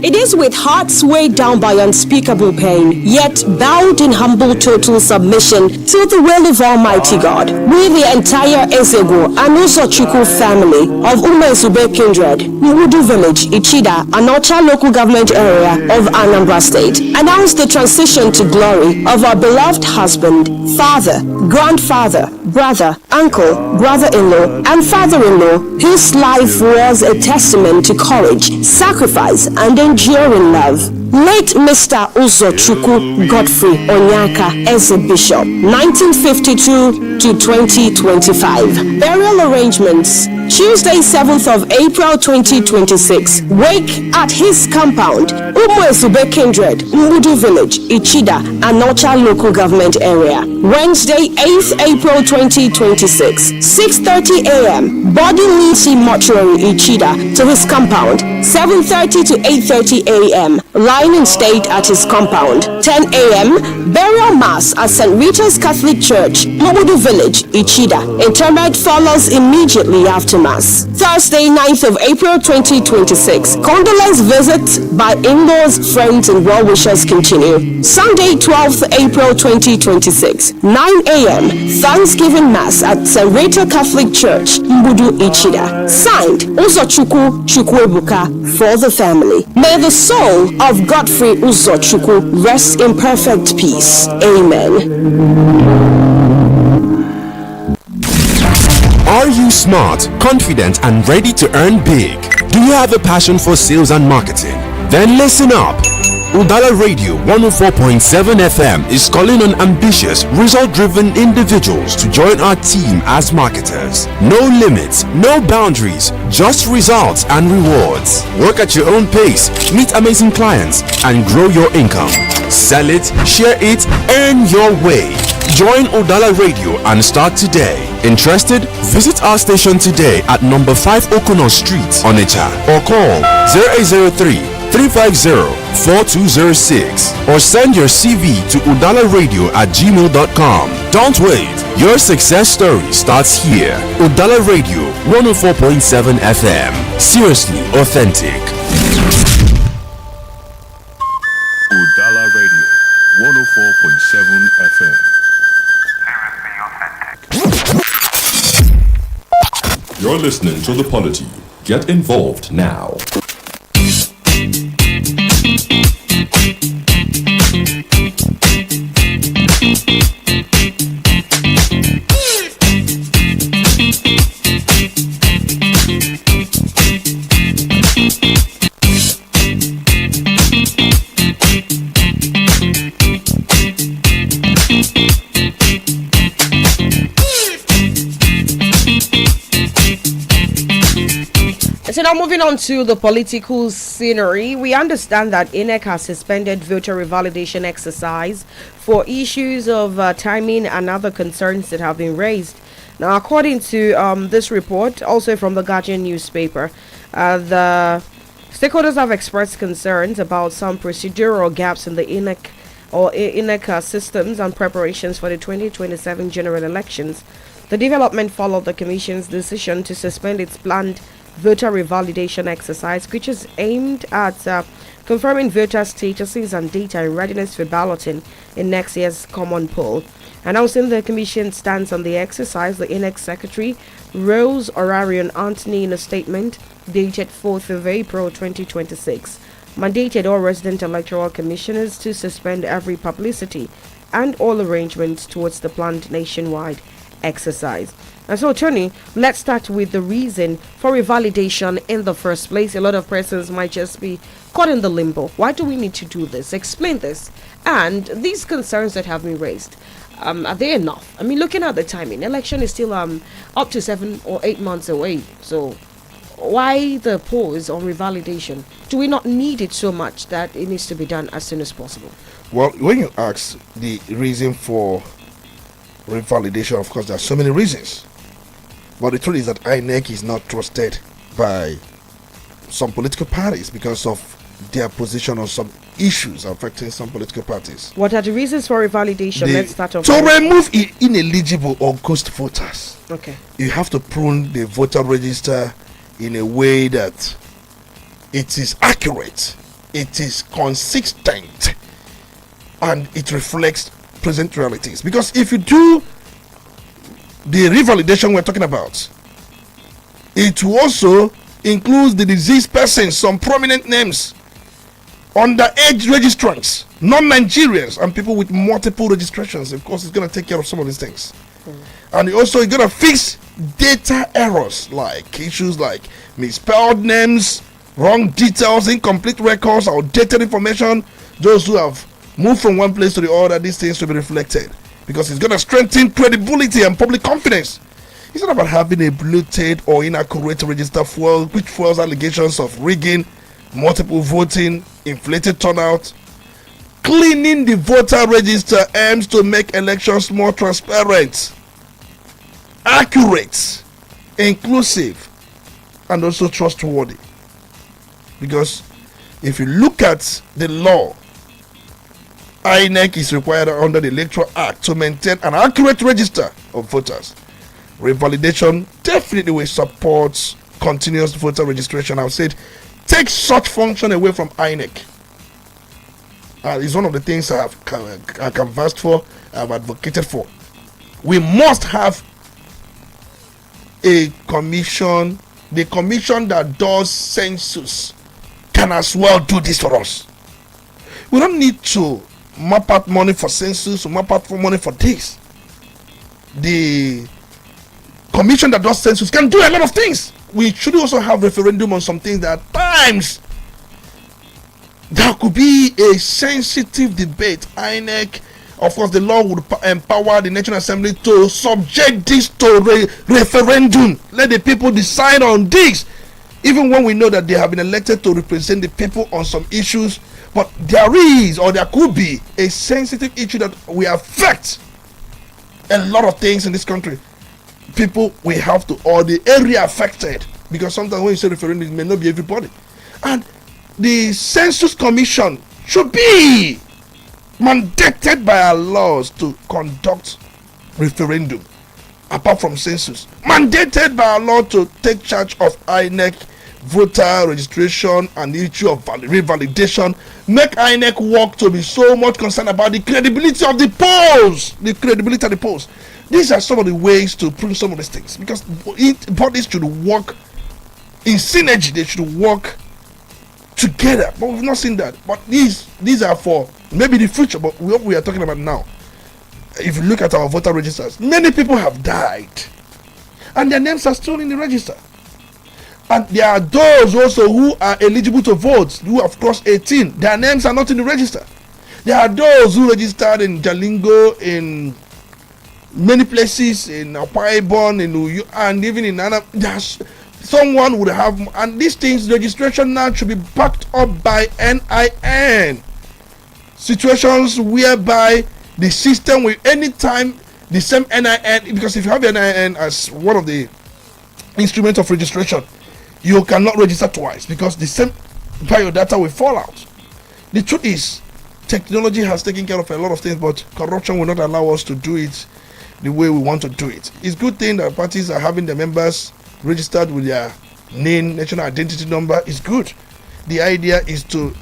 It is with hearts weighed down by unspeakable pain, yet bowed in humble total submission to the will of Almighty God. We, the entire Ezego and Usochukwu family of Umezube Kindred, Udu Village, Ichida, Anocha local government area of Anambra State, announce the transition to glory of our beloved husband, father, grandfather, brother, uncle, brother-in-law, and father-in-law, whose life was a testament to courage, sacrifice, and enduring love. Late Mr. Uzochukwu Godfrey Onyaka as a bishop, 1952 to 2025. Burial arrangements: Tuesday, 7th of April 2026. Wake at his compound, Umwezube Kindred, Mbudu Village, Ichida, Anocha local government area. Wednesday, 8th April 2026, 6:30 a.m. Body Lisi Mortuary, Ichida, to his compound, 7:30 to 8:30 a.m. Live lying in state at his compound. 10 a.m. Burial Mass at St. Rita's Catholic Church, Mobudu Village, Ichida. Interment follows immediately after Mass. Thursday, 9th of April 2026. Condolence visits by in-laws, friends, and well-wishers continue. Sunday, 12th April 2026. 9 a.m. Thanksgiving Mass at St. Rita Catholic Church, Mbudu Ichida. Signed, Uzochukwu Chukwuebuka, for the family. May the soul of Godfrey Uzochukwu rest in perfect peace. Amen. Are you smart, confident, and ready to earn big? Do you have a passion for sales and marketing? Then listen up. Udala Radio 104.7 FM is calling on ambitious, result-driven individuals to join our team as marketers. No limits, no boundaries, just results and rewards. Work at your own pace, meet amazing clients, and grow your income. Sell it, share it, earn your way. Join Udala Radio and start today. Interested? Visit our station today at number 5 Okono Street, Onitsha, or call 0803-350-4206 or send your CV to udalaradio@gmail.com. Don't wait. Your success story starts here. Udala Radio 104.7 FM. Seriously authentic. Udala Radio 104.7 FM. You're listening to the Polity. Get involved now. So now moving on to the political scenery, we understand that INEC has suspended voter revalidation exercise for issues of timing and other concerns that have been raised. Now, according to this report, also from the Guardian newspaper, the stakeholders have expressed concerns about some procedural gaps in the INEC systems and preparations for the 2027 general elections. The development followed the Commission's decision to suspend its planned voter revalidation exercise, which is aimed at confirming voter statuses and data in readiness for balloting in next year's common poll. Announcing the Commission's stance on the exercise, the INEC Secretary Rose Orarion Anthony, in a statement dated 4th of April 2026, mandated all resident electoral commissioners to suspend every publicity and all arrangements towards the planned nationwide exercise. And so, Tony, let's start with the reason for revalidation in the first place. A lot of persons might just be caught in the limbo. Why do we need to do this? Explain this. And these concerns that have been raised, are they enough? I mean, looking at the timing, election is still up to 7 or 8 months away. So why the pause on revalidation? Do we not need it so much that it needs to be done as soon as possible? Well, when you ask the reason for revalidation, of course, there are so many reasons. But the truth is that INEC is not trusted by some political parties because of their position on some issues affecting some political parties. What are the reasons for revalidation? Let's start off. To remove ineligible or ghost voters, okay, you have to prune the voter register in a way that it is accurate, it is consistent, and it reflects present realities. Because if you do the revalidation we're talking about, it will also include the deceased persons, some prominent names, underage registrants, non-Nigerians, and people with multiple registrations. Of course, it's going to take care of some of these things. And also, it's going to fix data errors, like issues like misspelled names, wrong details, incomplete records, outdated information. Those who have moved from one place to the other, these things will be reflected, because it's going to strengthen credibility and public confidence. It's not about having a bloated or inaccurate register which fuels allegations of rigging, multiple voting, inflated turnout. Cleaning the voter register aims to make elections more transparent, accurate, inclusive, and also trustworthy. Because If you look at the law, INEC is required under the Electoral Act to maintain an accurate register of voters. Revalidation definitely will support continuous voter registration. I've said, take such function away from INEC. It's one of the things I have canvassed for, I've advocated for. We must have a commission. The commission that does census can as well do this for us. We don't need to map out money for census or map out money for this. The commission that does census can do a lot of things. We should also have referendum on some things that at times there could be a sensitive debate. INEC, of course, the law would empower the National Assembly to subject this to referendum. Let the people decide on this. Even when we know that they have been elected to represent the people on some issues, but there is or there could be a sensitive issue that will affect a lot of things in this country. People we have to, or the area affected, because sometimes when you say referendum, it may not be everybody. And the Census Commission should be mandated by our laws to conduct referendum apart from census, mandated by our law to take charge of INEC voter registration and the issue of revalidation. Make INEC work to be so much concerned about the credibility of the polls. These are some of the ways to prove some of these things, because bodies should work in synergy. They should work together, but we've not seen that. But these are for maybe the future, but what we are talking about now. If you look at our voter registers, many people have died and their names are still in the register. And there are those also who are eligible to vote, who have crossed 18. Their names are not in the register. There are those who registered in Jalingo, in many places, in Akwa Ibom, in Uyo, and even in Nana. Someone would have, and these things, registration now should be backed up by NIN. Situations whereby the system will anytime the same NIN, because if you have NIN as one of the instruments of registration, you cannot register twice because the same biodata will fall out. The truth is, technology has taken care of a lot of things, but corruption will not allow us to do it the way we want to do it. It's a good thing that parties are having their members registered with their name, national identity number. Is good. The idea is to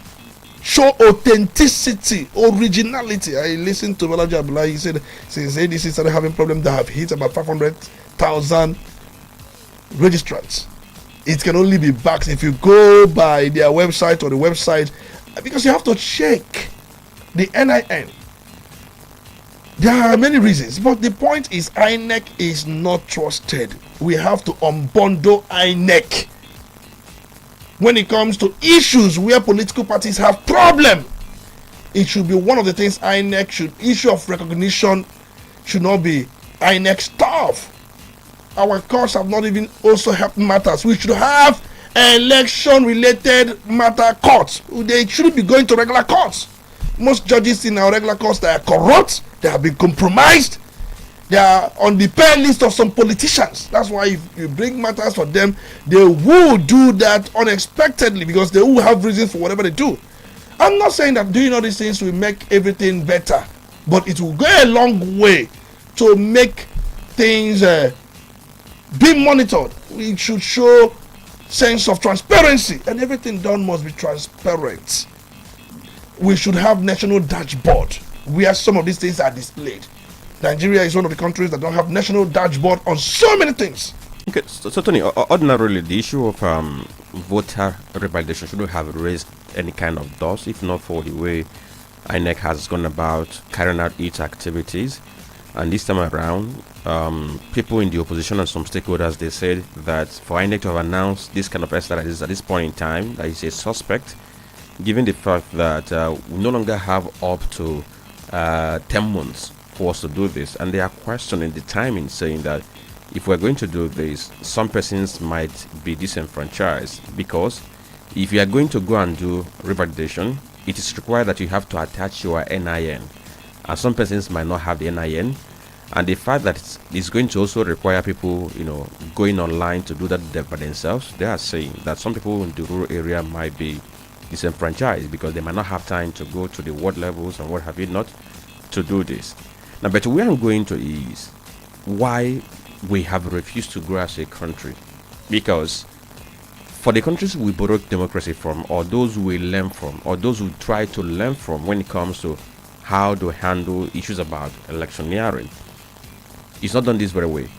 show authenticity, originality. I listened to Balaji Abdullah. He said since ADC started having problems, they have hit about 500,000 registrants. It can only be backed if you go by their website or the website, because you have to check the NIN. There are many reasons, but the point is INEC is not trusted. We have to unbundle INEC when it comes to issues where political parties have problem. It should be one of the things INEC should issue of recognition should not be INEC staff. Our courts have not even also helped matters. We should have election related matter courts. They shouldn't be going to regular courts. Most judges in our regular courts, they are corrupt, they have been compromised, they are on the pay list of some politicians. That's why if you bring matters for them, they will do that unexpectedly because they will have reasons for whatever they do. I'm not saying that doing all these things will make everything better, but it will go a long way to make things be monitored. We should show sense of transparency, and everything done must be transparent. We should have national dashboard where some of these things are displayed. Nigeria is one of the countries that don't have national dashboard on so many things. Okay, so Tony, ordinarily the issue of voter revalidation shouldn't have raised any kind of dust if not for the way INEC has gone about carrying out its activities. And this time around, people in the opposition and some stakeholders, they said that for INEC to have announced this kind of exercise at this point in time, that is a suspect, given the fact that we no longer have up to 10 months for us to do this. And they are questioning the timing, saying that if we're going to do this, some persons might be disenfranchised, because if you are going to go and do revalidation, it is required that you have to attach your NIN. And some persons might not have the NIN, and the fact that it's going to also require people, going online to do that by themselves, they are saying that some people in the rural area might be disenfranchised because they might not have time to go to the ward levels and what have you not to do this. Now, but where I'm going to is why we have refused to grow as a country. Because for the countries we borrow democracy from, or those we learn from, or those who try to learn from when it comes to how to handle issues about electioneering, it's not done this very way.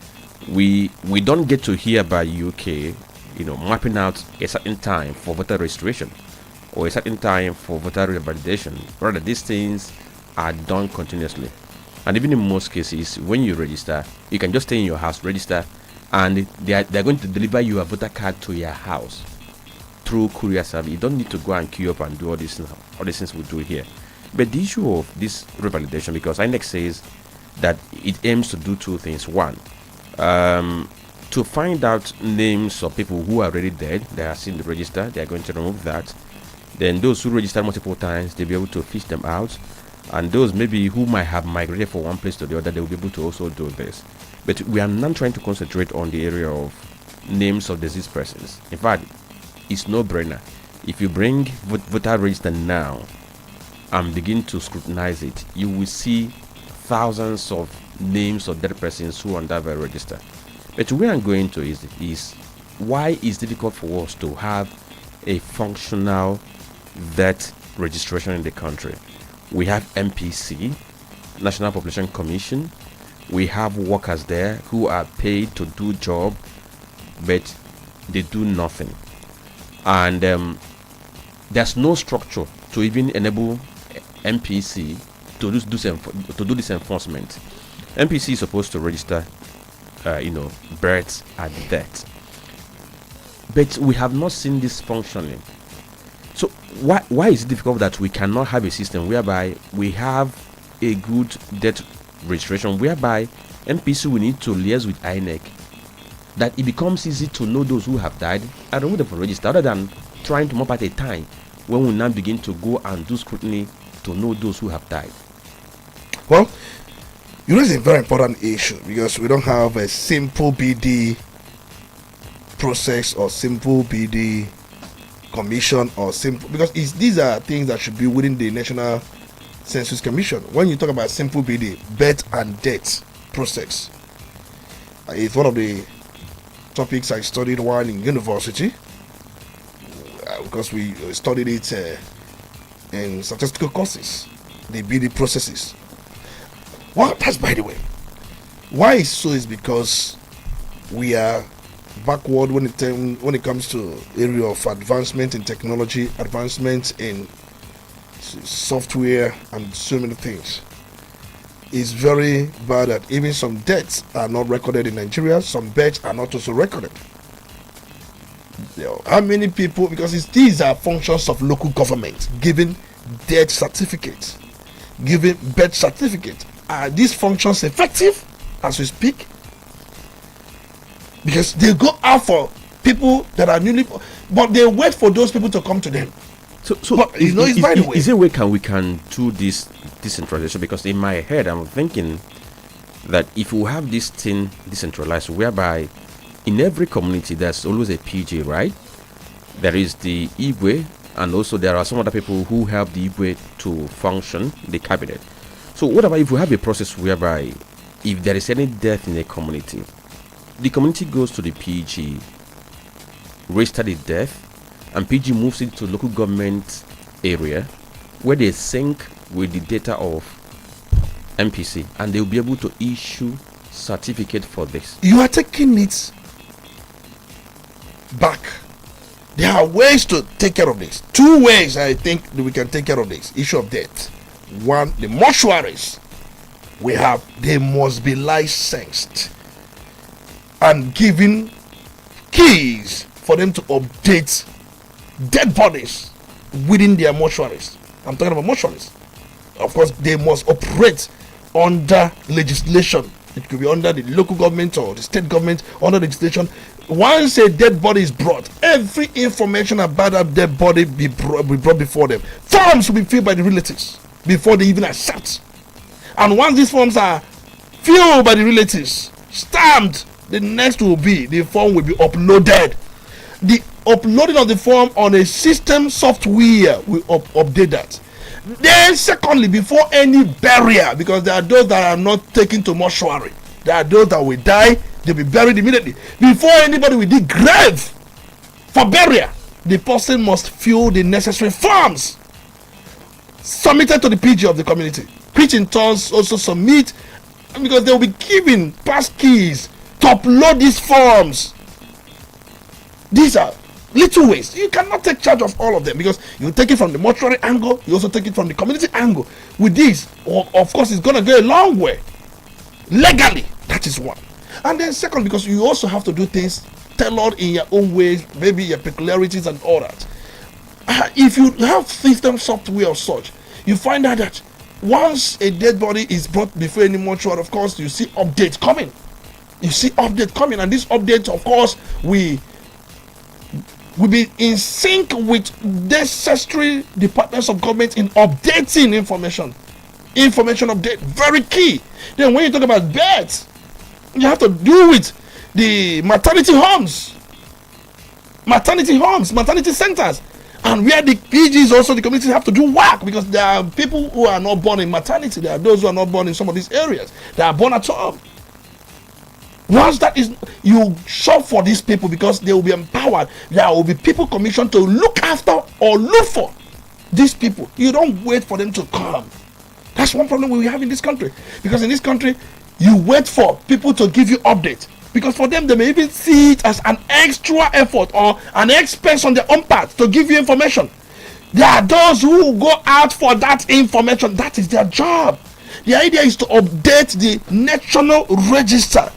We don't get to hear about UK, mapping out a certain time for voter registration or a certain time for voter validation. Rather, these things are done continuously. And even in most cases, when you register, you can just stay in your house, register, and they're going to deliver your voter card to your house through courier service. You don't need to go and queue up and do all these things we do here. But the issue of this revalidation, because INEC says that it aims to do two things. One, to find out names of people who are already dead, they are still in the register, they are going to remove that. Then those who register multiple times, they'll be able to fish them out. And those maybe who might have migrated from one place to the other, they will be able to also do this. But we are not trying to concentrate on the area of names of deceased persons. In fact, it's no-brainer. If you bring voter register now and begin to scrutinize it, you will see thousands of names of dead persons who are on that very register. But where I'm going to is why it's difficult for us to have a functional death registration in the country. We have MPC, National Population Commission. We have workers there who are paid to do job, but they do nothing. And there's no structure to even enable MPC to do this enforcement. MPC is supposed to register, births and deaths, but we have not seen this functioning. So why is it difficult that we cannot have a system whereby we have a good death registration, whereby MPC will need to liaise with INEC, that it becomes easy to know those who have died and remove them from register, rather than trying to map at a time when we now begin to go and do scrutiny to know those who have died. Well, you raise a very important issue because we don't have a simple BD process or simple BD commission or simple, because these are things that should be within the National Census Commission. When you talk about simple BD, birth and death process, it's one of the topics I studied while in university, because we studied it in statistical courses, the BD processes. Well, that's by the way. Why it's so is because we are backward when it comes to area of advancement in technology, advancement in software, and so many things. It's very bad that even some deaths are not recorded in Nigeria. Some births are not also recorded. How many people? Because these are functions of local government, giving death certificates, giving birth certificates. Are these functions effective as we speak? Because they go out for people that are newly, but they wait for those people to come to them. So but, it's by the way. Is there a way we can do this decentralization? Because in my head, I'm thinking that if we have this thing decentralized, whereby in every community there's always a PG, right? There is the Igwe, and also there are some other people who help the Igwe to function, the cabinet. So what about if we have a process whereby if there is any death in a community, the community goes to the PG, register the death, and PG moves it to local government area where they sync with the data of MPC, and they'll be able to issue certificate for this. You are taking it back. There are ways to take care of this. Two ways I think that we can take care of this issue of death. One, the mortuaries they must be licensed and given keys for them to update dead bodies within their mortuaries. I'm talking about mortuaries. Of course, they must operate under legislation. It could be under the local government or the state government, under legislation. Once a dead body is brought, every information about that dead body be brought before them. Forms will be filled by the relatives before they even accept. And once these forms are filled by the relatives, stamped, the next will be the form will be uploaded. The uploading of the form on a system software will update that. Then secondly, before any burial, because there are those that are not taken to mortuary, there are those that will die, they'll be buried immediately. Before anybody will dig grave for burial, the person must fill the necessary forms submitted to the PG of the community. Preaching tongues also submit, because they will be given pass keys to upload these forms. These are little ways. You cannot take charge of all of them, because you take it from the mortuary angle, you also take it from the community angle. With this, of course, it's going to go a long way. Legally, that is one. And then second, because you also have to do things tailored in your own ways, maybe your peculiarities and all that. If you have system software or such, you find out that once a dead body is brought before any mortuary, of course, you see updates coming. You see updates coming, and these updates, of course, we be in sync with necessary departments of government in updating information. Information update, very key. Then when you talk about beds, you have to do with the maternity homes, maternity centers, and where the PGs also, the communities have to do work, because there are people who are not born in maternity, there are those who are not born in some of these areas, they are born at home. Once that is, you shop for these people, because they will be empowered. There will be people commissioned to look after or look for these people. You don't wait for them to come. That's one problem we have in this country, because in this country you wait for people to give you updates, because for them they may even see it as an extra effort or an expense on their own part to give you information. There are those who go out for that information. That is their job. The idea is to update the national register,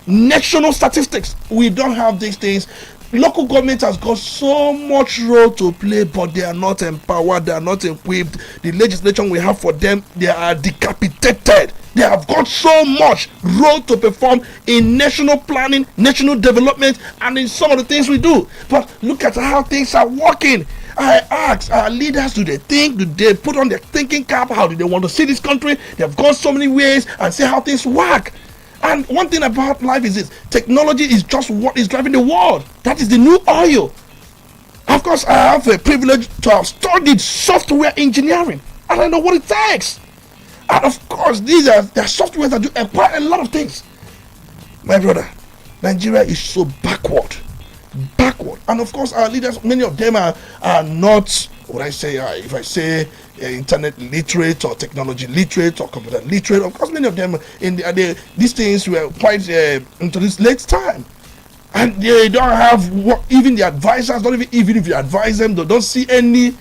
national statistics. We don't have these things. Local government has got so much role to play, but they are not empowered, they are not equipped. The legislation we have for them, they are decapitated. They have got so much role to perform in national planning, national development, and in some of the things we do. But look at how things are working. I ask our leaders, do they think? Do they put on their thinking cap? How do they want to see this country? They have gone so many ways, and see how things work. And one thing about life is this: technology is just what is driving the world. That is the new oil. Of course, I have a privilege to have studied software engineering, and I know what it takes. And of course, there are softwares that do quite a lot of things. My brother, Nigeria is so backward. And of course, our leaders, many of them are not, what I say, if I say internet literate or technology literate or computer literate. Of course, many of them these things were quite into this late time, and they don't have even the advisors. Don't even if you advise them, they don't see any.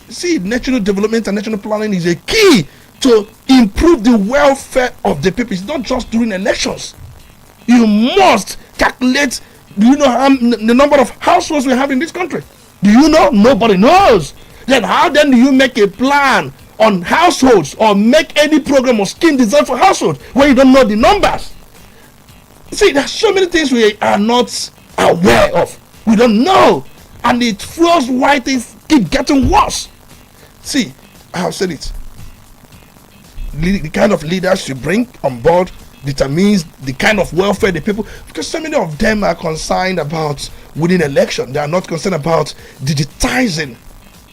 See, national development and national planning is a key to improve the welfare of the people. It's not just during elections. You must calculate. Do you know the number of households we have in this country? Do you know? Nobody knows. Then how then do you make a plan on households or make any program or scheme designed for households when you don't know the numbers? See, there's so many things we are not aware of. We don't know. And it fuels why things keep getting worse. See, I have said it. The kind of leaders you bring on board determines the kind of welfare the people, because so many of them are concerned about winning election. They are not concerned about digitizing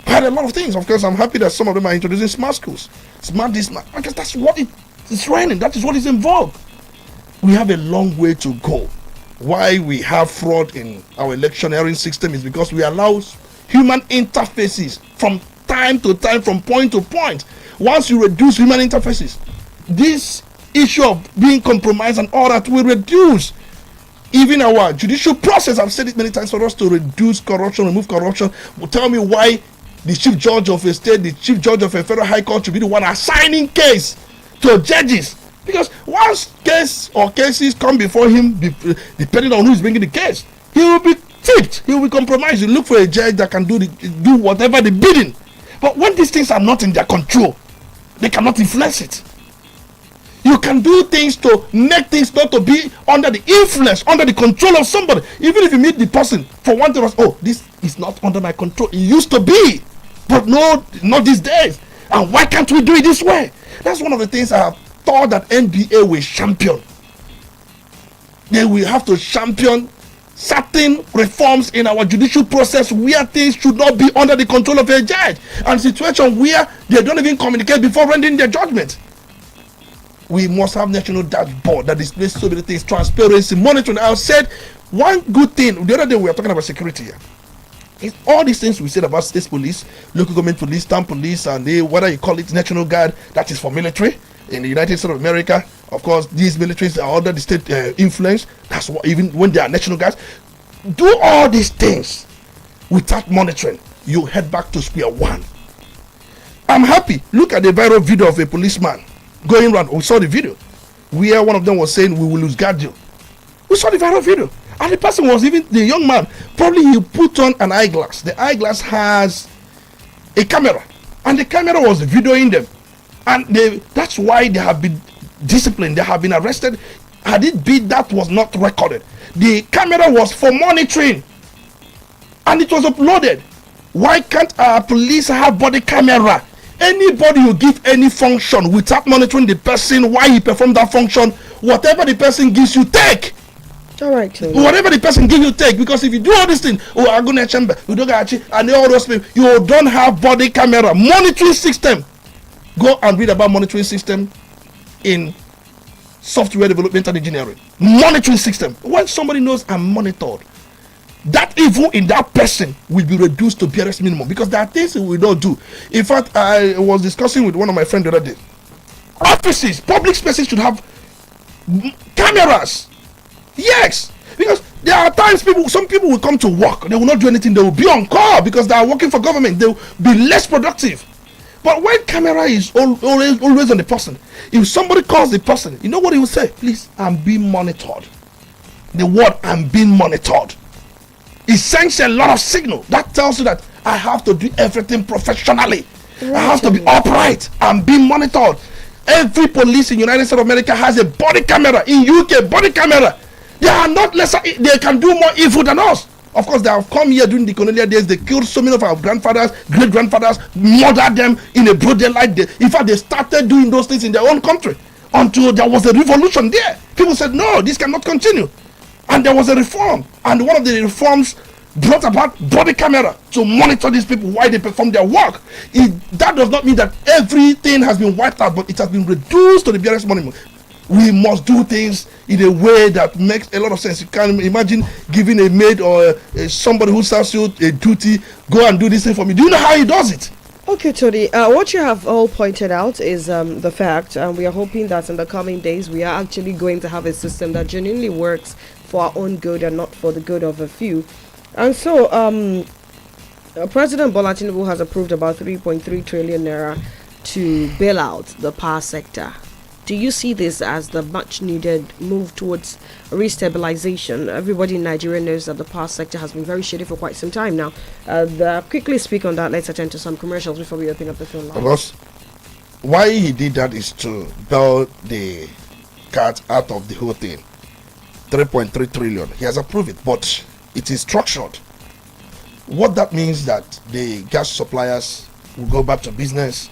quite a lot of things. Of course, I'm happy that some of them are introducing smart schools, because that's what it is running. That is what is involved. We have a long way to go. Why we have fraud in our electioneering system is because we allow human interfaces from time to time, from point to point. Once you reduce human interfaces, this issue of being compromised and all that will reduce. Even our judicial process, I've said it many times, for us to reduce corruption, remove corruption. Will tell me why the chief judge of a state, the chief judge of a federal high court should be the one assigning case to judges. Because once case or cases come before him, depending on who is bringing the case, he will be tipped, he will be compromised. You look for a judge that can do whatever the bidding. But when these things are not in their control, they cannot influence it. You can do things to make things not to be under the influence, under the control of somebody. Even if you meet the person for one thing, oh, this is not under my control. It used to be, but no, not these days. And why can't we do it this way? That's one of the things I have thought that NBA will champion. They will have to champion certain reforms in our judicial process where things should not be under the control of a judge, and situation where they don't even communicate before rendering their judgment. We must have national dashboard that displays so many things, transparency, monitoring. I said one good thing the other day, we were talking about security here. It's all these things we said about state police, local government police, town police, and whether you call it national guard, that is for military. In the United States of America, of course, these militaries are under the state influence. That's what, even when they are national guards, do all these things without monitoring, you head back to square one. I'm happy. Look at the viral video of a policeman going around. We saw the video where one of them was saying, "We will lose guard you." We saw the viral video, and the person was even the young man. Probably he put on an eyeglass. The eyeglass has a camera, and the camera was videoing them. And that's why they have been disciplined. They have been arrested. Had it been that was not recorded, the camera was for monitoring, and it was uploaded. Why can't our police have body camera? Anybody who give any function without monitoring the person while he performed that function, whatever the person gives you, take. All right, Tony. Whatever the person gives you, take. Because if you do all these things, I go to chamber, you don't get and all those people, you don't have body camera monitoring system. Go and read about monitoring system in software development and engineering. Monitoring system. When somebody knows I'm monitored, that evil in that person will be reduced to barest minimum, because there are things we don't do. In fact, I was discussing with one of my friends the other day. Offices, public spaces should have cameras. Yes, because there are times some people will come to work, they will not do anything, they will be on call because they are working for government, they will be less productive. But when camera is always on the person, if somebody calls the person, you know what he will say? "Please, I'm being monitored." The word "I'm being monitored," it sends a lot of signal. That tells you that I have to do everything professionally. Right. I have to be upright. I'm being monitored. Every police in United States of America has a body camera. In UK, body camera. They are not lesser. They can do more evil than us. Of course, they have come here during the colonial days. They killed so many of our grandfathers, great-grandfathers, murdered them in a broad daylight. In fact, they started doing those things in their own country until there was a revolution there. People said, "No, this cannot continue." And there was a reform. And one of the reforms brought about body camera to monitor these people while they perform their work. That does not mean that everything has been wiped out, but it has been reduced to the barest minimum. We must do things in a way that makes a lot of sense. You can imagine giving a maid or somebody who serves you a duty, "Go and do this thing for me." Do you know how he does it? Okay, Tony, what you have all pointed out is the fact, and we are hoping that in the coming days we are actually going to have a system that genuinely works for our own good and not for the good of a few. And so President Bola Tinubu has approved about 3.3 trillion naira to bail out the power sector. Do you see this as the much needed move towards restabilization? Everybody in Nigeria knows that the power sector has been very shady for quite some time now. Quickly speak on that. Let's attend to some commercials before we open up the phone line. Of course, why he did that is to bail the cat out of the whole thing. 3.3 trillion. He has approved it, but it is structured. What that means that the gas suppliers will go back to business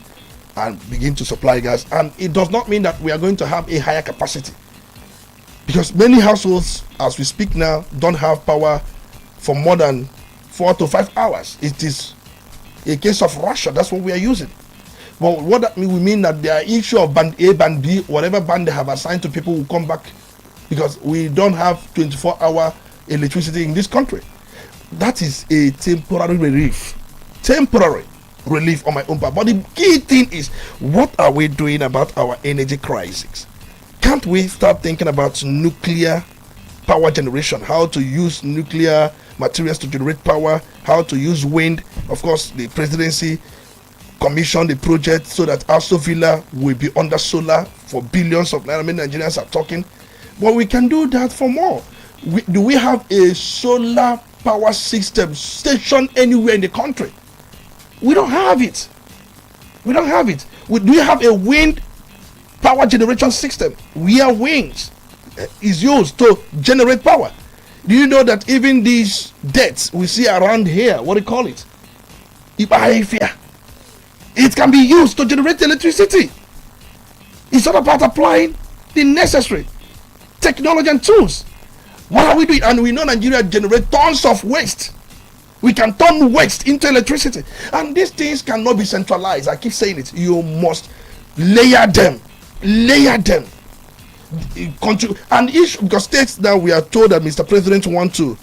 and begin to supply gas, and it does not mean that we are going to have a higher capacity, because many households as we speak now don't have power for more than 4 to 5 hours. It is a case of Russia. That's what we are using. But what that mean, we mean that there are issue of band A, band B, whatever band they have assigned to people will come back, because we don't have 24-hour electricity in this country. That is a temporary relief. Temporary relief on my own part. But the key thing is, what are we doing about our energy crisis? Can't we start thinking about nuclear power generation, how to use nuclear materials to generate power, how to use wind? Of course, the presidency commissioned the project so that Aso Villa will be under solar for billions of naira. Many Nigerians are talking, but we can do that for more. Do we have a solar power system station anywhere in the country? We don't have it. We don't have it. Do we have a wind power generation system where winds is used to generate power? Do you know that even these debts we see around here, what do you call it? It can be used to generate electricity. It's all about applying the necessary technology and tools. What are we doing? And we know Nigeria generates tons of waste. We can turn waste into electricity. And these things cannot be centralized. I keep saying it. You must layer them. Layer them. And each, because states that we are told that Mr. President want to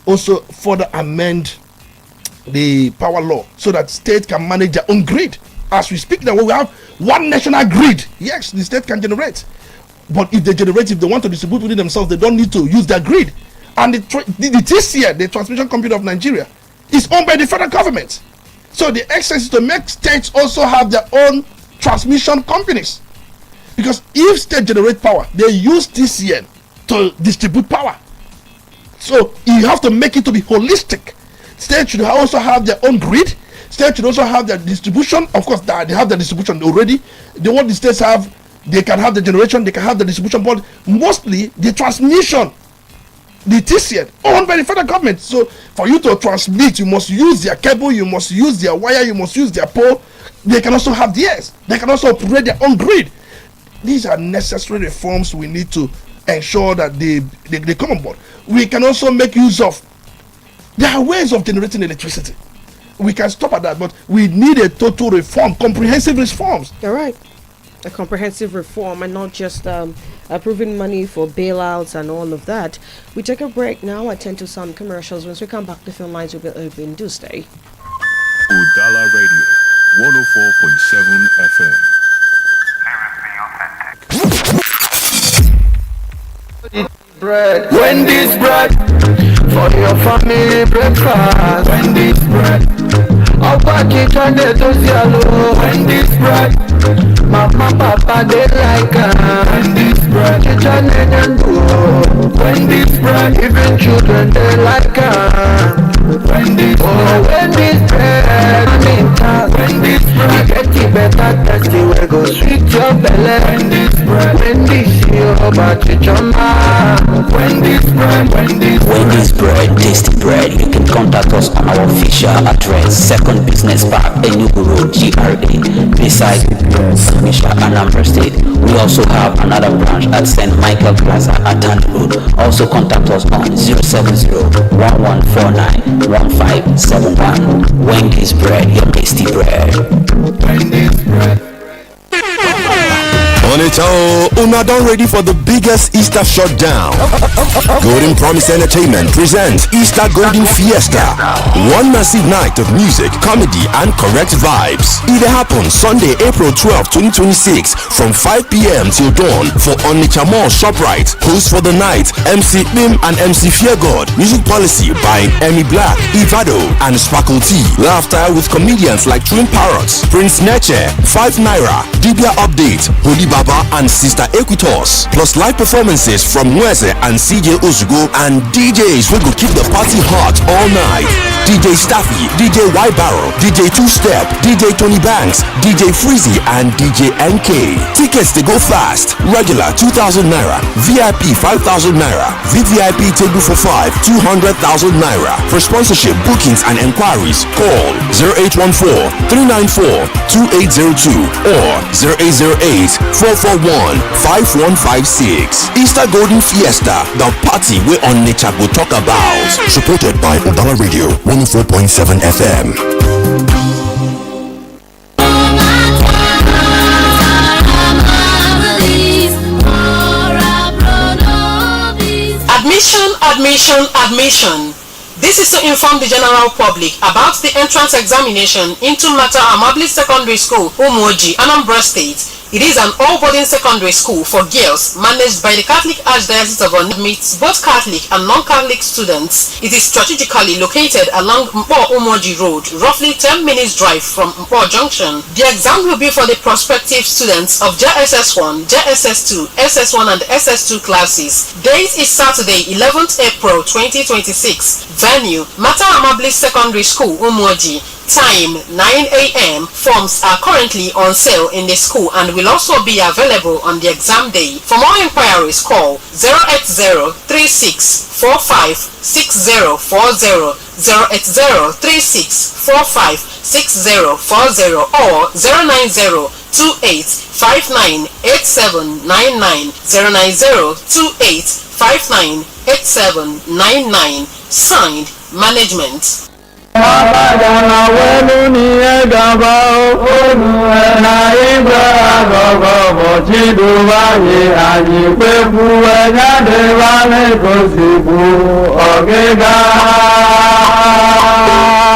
also further amend the power law so that states can manage their own grid. As we speak now, we have one national grid. Yes, the state can generate. But if they generate, if they want to distribute within themselves, they don't need to use their grid. And the TCN, the Transmission Company of Nigeria, is owned by the federal government. So the excess is to make states also have their own transmission companies. Because if states generate power, they use TCN to distribute power. So you have to make it to be holistic. States should also have their own grid. States should also have their distribution. Of course, they have the distribution already. What the states have, they can have the generation, they can have the distribution, but mostly the transmission, the TCN, owned by the federal government. So for you to transmit, you must use their cable, you must use their wire, you must use their pole. They can also have theirs. They can also operate their own grid. These are necessary reforms we need to ensure that they come on board. We can also make use of, there are ways of generating electricity. We can stop at that, but we need a total reform, comprehensive reforms. You're right. A comprehensive reform and not just approving money for bailouts and all of that. We take a break now, attend to some commercials. Once we come back, the phone lines will be open. Do stay. Udala Radio, 104.7 FM. Bread, Wendy's bread for your family breakfast. Wendy's bread. Opa kitchen to yellow. Wendy's bread. Mama papa they like Wendy's bread. Kitchen and go. Wendy's bread. Even children they like Wendy's bread. Wendy's bread. I'm in town. Wendy's bread. Get the better tasty we go sweet your belly. Wendy's bread. Wendy's your bachama. Wendy's bread. Wendy's bread, tasty bread. You can contact us on our official address, Second Business Park, Enugu Road, GRA, beside Misha, Anambra State. We also have another branch at St. Michael Plaza at Tandy Road. Also contact us on 070-1149-1571. Wendy's bread, your tasty bread. Wendy's bread. Onitsha, una done ready for the biggest Easter shutdown. Golden Promise Entertainment presents Easter Golden Fiesta. One massive night of music, comedy, and correct vibes. It happens Sunday, April 12, 2026 from 5 p.m. till dawn for Onitsha Mall ShopRite. Host for the night, MC Bim and MC Feargod. Music policy by Emmy Black, Ivado, and Sparkle T. Laughter with comedians like Twin Parrots, Prince Neche, 5 Naira, Dibia Update, Holy Baba, and Sister Equitos, plus live performances from Mweze and CJ Ozugo, and DJs who will keep the party hot all night. DJ Staffy, DJ Y Barrel, DJ Two Step, DJ Tony Banks, DJ Freezy, and DJ NK. Tickets they go fast. Regular 2,000 Naira, VIP 5,000 Naira, VVIP table for 5, 200,000 Naira. For sponsorship, bookings, and enquiries, call 0814-394-2802 or 0808-441-5156. Easter Golden Fiesta, the party we on nature go talk about. Supported by Udala Radio 104.7 FM. Admission. This is to inform the general public about the entrance examination into Mata Amabli Secondary School, Umoji, Anambra State. It is an all-boarding secondary school for girls managed by the Catholic Archdiocese of Onitsha. Admits both Catholic and non-Catholic students. It is strategically located along Mpo Umoji Road, roughly 10 minutes drive from Mpo Junction. The exam will be for the prospective students of JSS1, JSS2, SS1 and SS2 classes. Date is Saturday, 11th April 2026. Venue, Mata Amabli Secondary School, Umoji. Time 9 a.m. Forms are currently on sale in the school and will also be available on the exam day. For more inquiries, call 080-3645-6040, 080-3645-6040 or 090-2859-8799, 090-2859-8799. 8799. Signed, Management. Abagana welu ni egaba na igba gogo chiduwaye ajipebu enyade wale kosibu ogega.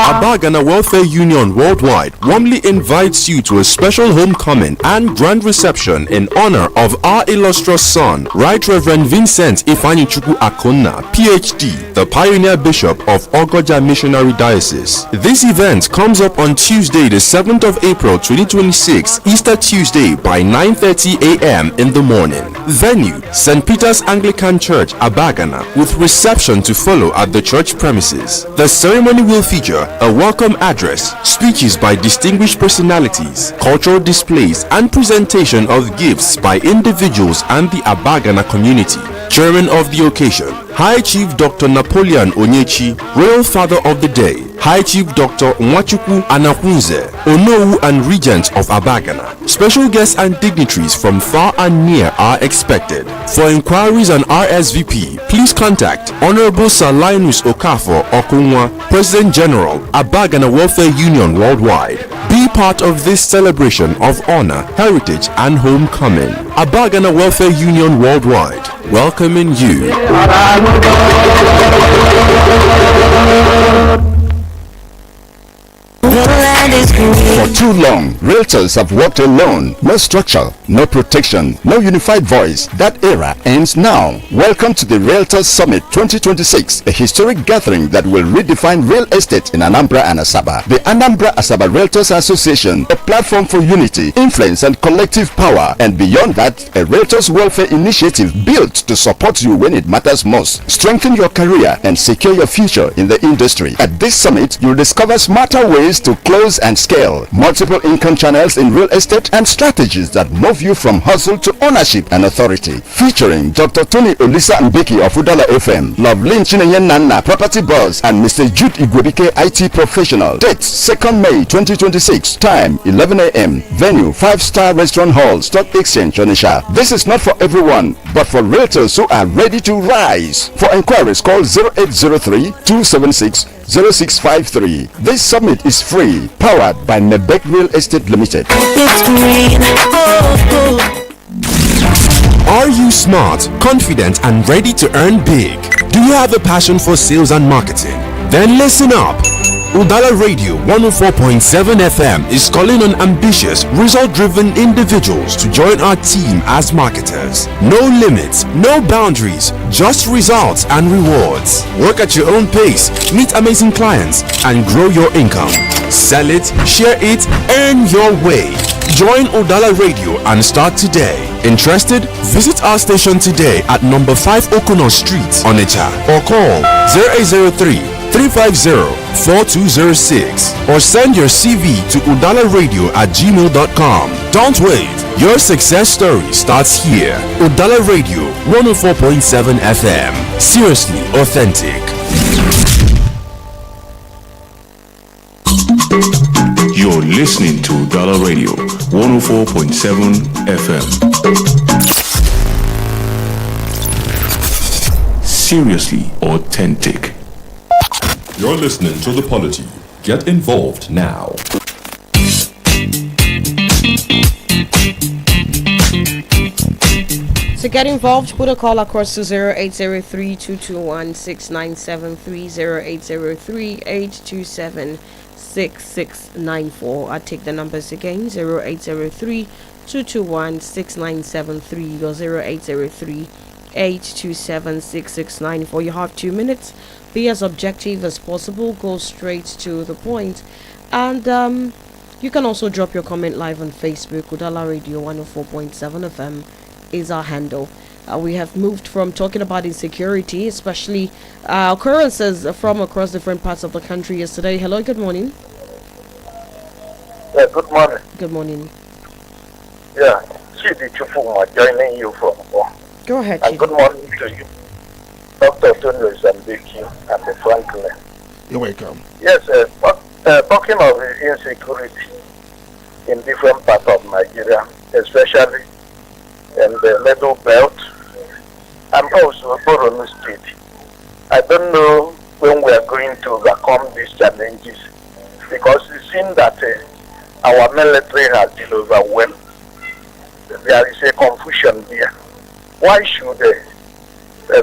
Abagana Welfare Union Worldwide warmly invites you to a special homecoming and grand reception in honor of our illustrious son, Right Reverend Vincent Ifanichuku Akonna, PhD, the pioneer bishop of Ogoja Missionary Diocese. This event comes up on Tuesday, the 7th of April 2026, Easter Tuesday by 9:30 a.m. in the morning. Venue, St. Peter's Anglican Church, Abagana, with reception to follow at the church premises. The ceremony will feature a welcome address, speeches by distinguished personalities, cultural displays, and presentation of gifts by individuals and the Abagana community. Chairman of the occasion, High Chief Dr. Napoleon Onyechi, Royal Father of the Day, High Chief Dr. Nwachukwu Anakunze, Onowu and Regent of Abagana. Special guests and dignitaries from far and near are expected. For inquiries and RSVP, please contact Honorable Sir Linus Okafor Okunwa, President General, Abagana Welfare Union Worldwide. Be part of this celebration of honor, heritage, and homecoming. Abagana Welfare Union Worldwide, welcoming you. For too long, realtors have worked alone. No structure, no protection, no unified voice. That era ends now. Welcome to the Realtors Summit 2026, a historic gathering that will redefine real estate in Anambra and Asaba. The Anambra Asaba Realtors Association, a platform for unity, influence, and collective power. And beyond that, a Realtors Welfare Initiative built to support you when it matters most. Strengthen your career and secure your future in the industry. At this summit, you'll discover smarter ways to close and scale, multiple income channels in real estate, and strategies that move you from hustle to ownership and authority. Featuring Dr. Tony Olisa Mbeki of Udala FM, Lovelin Chinenyen Nana, Property Boss, and Mr. Jude Igwebike, IT Professional. Date 2nd May 2026. Time 11 a.m. Venue 5-star Restaurant Hall, Stock Exchange, Onitsha. This is not for everyone, but for realtors who are ready to rise. For inquiries, call 0803 276 0653. This summit is free, powered by Mebek Real Estate Limited. Are you smart, confident, and ready to earn big? Do you have a passion for sales and marketing? Then listen up. Udala Radio 104.7 FM is calling on ambitious, result-driven individuals to join our team as marketers. No limits, no boundaries, just results and rewards. Work at your own pace, meet amazing clients, and grow your income. Sell it, share it, earn your way. Join Udala Radio and start today. Interested? Visit our station today at number 5 Okono Street, Onitsha, or call 0803 350-4206 or send your CV to udalaradio@gmail.com. Don't wait. Your success story starts here. Udala Radio 104.7 FM. Seriously authentic. You're listening to Udala Radio 104.7 FM. Seriously authentic. You're listening to the Polity. Get involved now. To get involved, put a call across to 0803-221-6973, 0803-827-6694. I'll take the numbers again, 0803-221-6973 or 0803-827-6694. You have 2 minutes. Be as objective as possible. Go straight to the point. And you can also drop your comment live on Facebook. Udala Radio 104.7 FM is our handle. We have moved from talking about insecurity, especially occurrences from across different parts of the country yesterday. Hello, good morning. Yeah, good morning. Good morning. Yeah, Chidi Chufuma joining you from Go ahead, and good morning to you, Dr. Tony Zambiki and the Franklin. You're welcome. Yes, talking of insecurity in different parts of Nigeria, especially in the Middle Belt and also Borno State. I don't know when we are going to overcome these challenges, because it seems that our military has been overwhelmed. There is a confusion here. Why should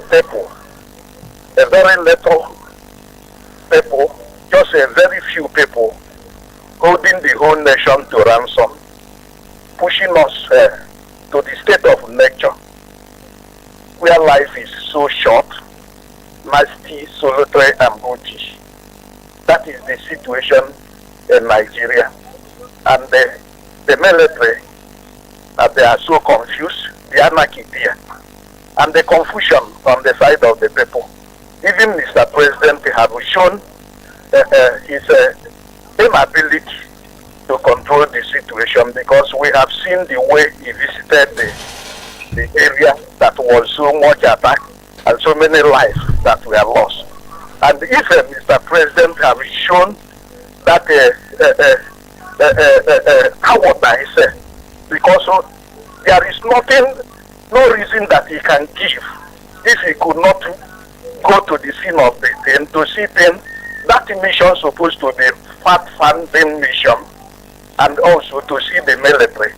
people, a very little people, just a very few people, holding the whole nation to ransom, pushing us to the state of nature, where life is so short, nasty, solitary, and brutish? That is the situation in Nigeria. And the military, they are so confused, the anarchy there, and the confusion on the side of the people. Even Mr. President have shown his inability to control the situation, because we have seen the way he visited the area that was so much attacked and so many lives that were lost. And if Mr. President have shown that cowardice, because there is no reason that he can give if he could not go to the scene of the thing to see things. That mission supposed to be fact-finding mission, and also to see the military.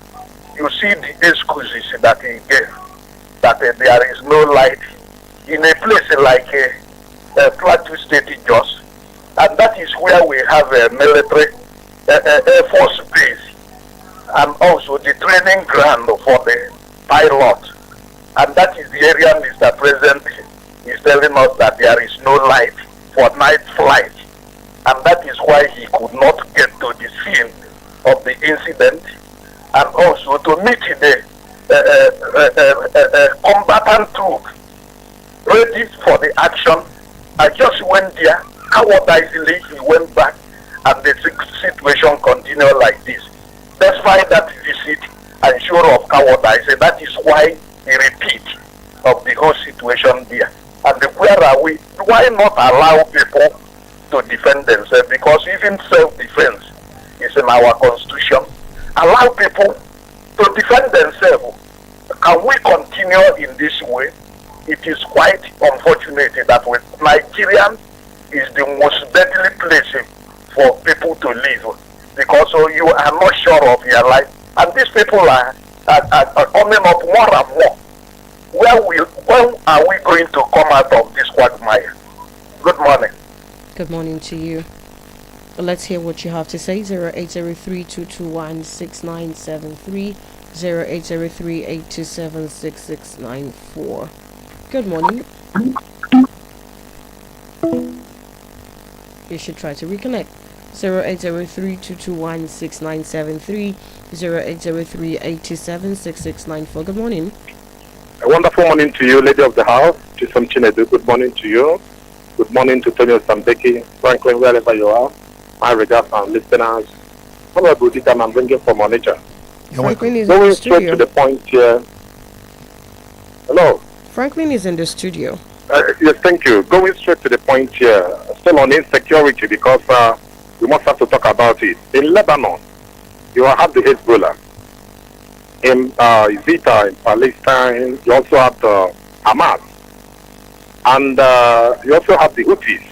You see the excuses that he gave, that there is no light in a place like Plateau State Jos, and that is where we have a military Air Force base, and also the training ground for the pilot. And that is the area Mr. President is telling us that there is no light for night flight, and that is why he could not get to the scene of the incident, and also to meet the combatant troop ready for the action. I just went there, cowardly he went back, and the situation continued like this. Despite that visit and show of cowardice, that is why the repeat of the whole situation there. And where are we? Why not allow people to defend themselves? Because even self-defense is in our constitution. Allow people to defend themselves. Can we continue in this way? It is quite unfortunate that with Nigeria is the most deadly place for people to live, because you are not sure of your life, and these people are coming up more and more. When are we going to come out of this quagmire? Good morning. Good morning to you. Let's hear what you have to say. 0803-221-6973, 0803-827-6694. Good morning. You should try to reconnect. 0803-221-6973, 0803-827-6694. Good morning. A wonderful morning to you, Lady of the House. Chisom Chinedu, good morning to you. Good morning to Tonio Sambeki, Franklin, wherever you are. My regards and listeners. Honorable Dita, I'm bringing from Onitsha. Franklin is in the Going studio. straight to the point here. Hello. Franklin is in the studio. Yes, thank you. Going straight to the point here. Still on insecurity, because we must have to talk about it. In Lebanon, you have the Hezbollah. In Zita, in Palestine, you also have the Hamas. And you also have the Houthis.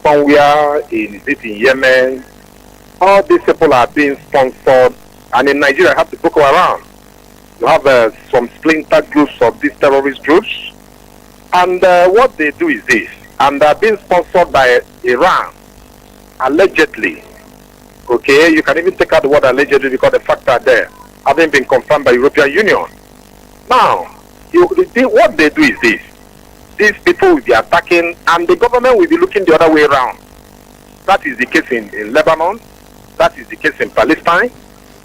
Somewhere in Yemen, all these people are being sponsored. And in Nigeria, you have the Boko Haram. You have some splinter groups of these terrorist groups. And what they do is this. And they're being sponsored by Iran, allegedly. Okay, you can even take out the word allegedly because the facts are there, having been confirmed by European Union. Now, what they do is this. These people will be attacking, and the government will be looking the other way around. That is the case in Lebanon. That is the case in Palestine.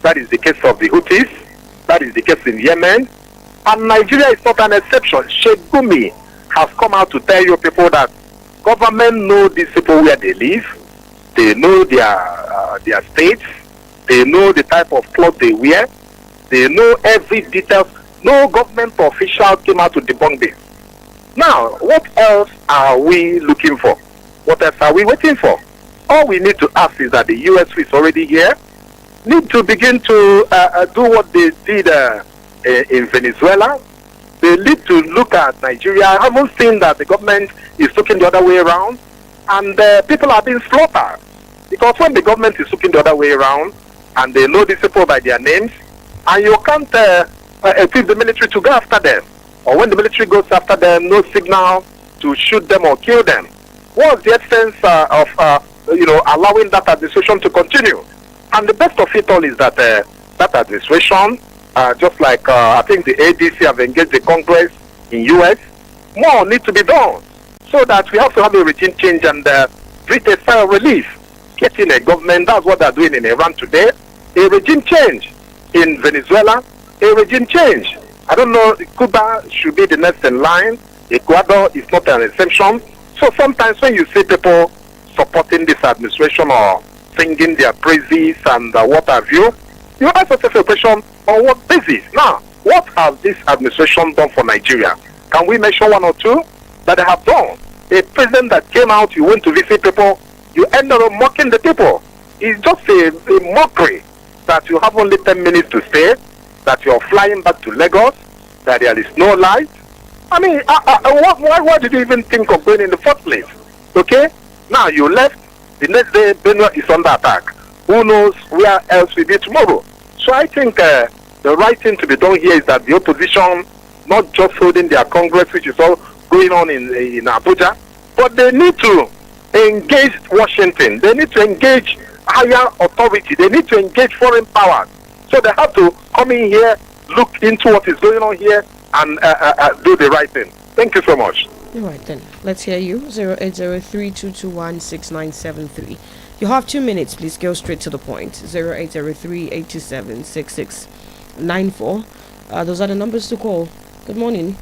That is the case of the Houthis. That is the case in Yemen. And Nigeria is not an exception. Sheikh Gumi has come out to tell you people that government know these people where they live. They know their states. They know the type of clothes they wear. They know every detail. No government official came out to debunk this. Now, what else are we looking for? What else are we waiting for? All we need to ask is that the U.S., who is already here, need to begin to do what they did in Venezuela, They need to look at Nigeria. I haven't seen that the government is looking the other way around, and people are being slaughtered. Because when the government is looking the other way around, and they know these people by their names, and you can't equip the military to go after them, or when the military goes after them, no signal to shoot them or kill them. What's the essence of allowing that administration to continue? And the best of it all is that that administration, just like I think the ADC have engaged the Congress in US, more needs to be done so that we have to have a regime change and breathe a sigh of relief. Getting a government, that's what they're doing in Iran today, a regime change. In Venezuela, a regime change. I don't know, Cuba should be the next in line. Ecuador is not an exception. So sometimes when you see people supporting this administration or singing their praises and what have you, you ask yourself a question, on what basis? Now, what has this administration done for Nigeria? Can we mention one or two that they have done? A president that came out, you went to visit people, you end up mocking the people. It's just a mockery that you have only 10 minutes to stay, that you're flying back to Lagos, that there is no light. I mean, why did you even think of going in the first place? Okay? Now you left, the next day Benue is under attack. Who knows where else we'll be tomorrow? So I think the right thing to be done here is that the opposition, not just holding their Congress, which is all going on in Abuja, but they need to engage Washington. They need to engage higher authority. They need to engage foreign powers. So they have to come in here, look into what is going on here, and do the right thing. Thank you so much. All right then, let's hear you. 0803-221-6973. You have 2 minutes. Please go straight to the point. 0803-827-6694. Those are the numbers to call. Good morning.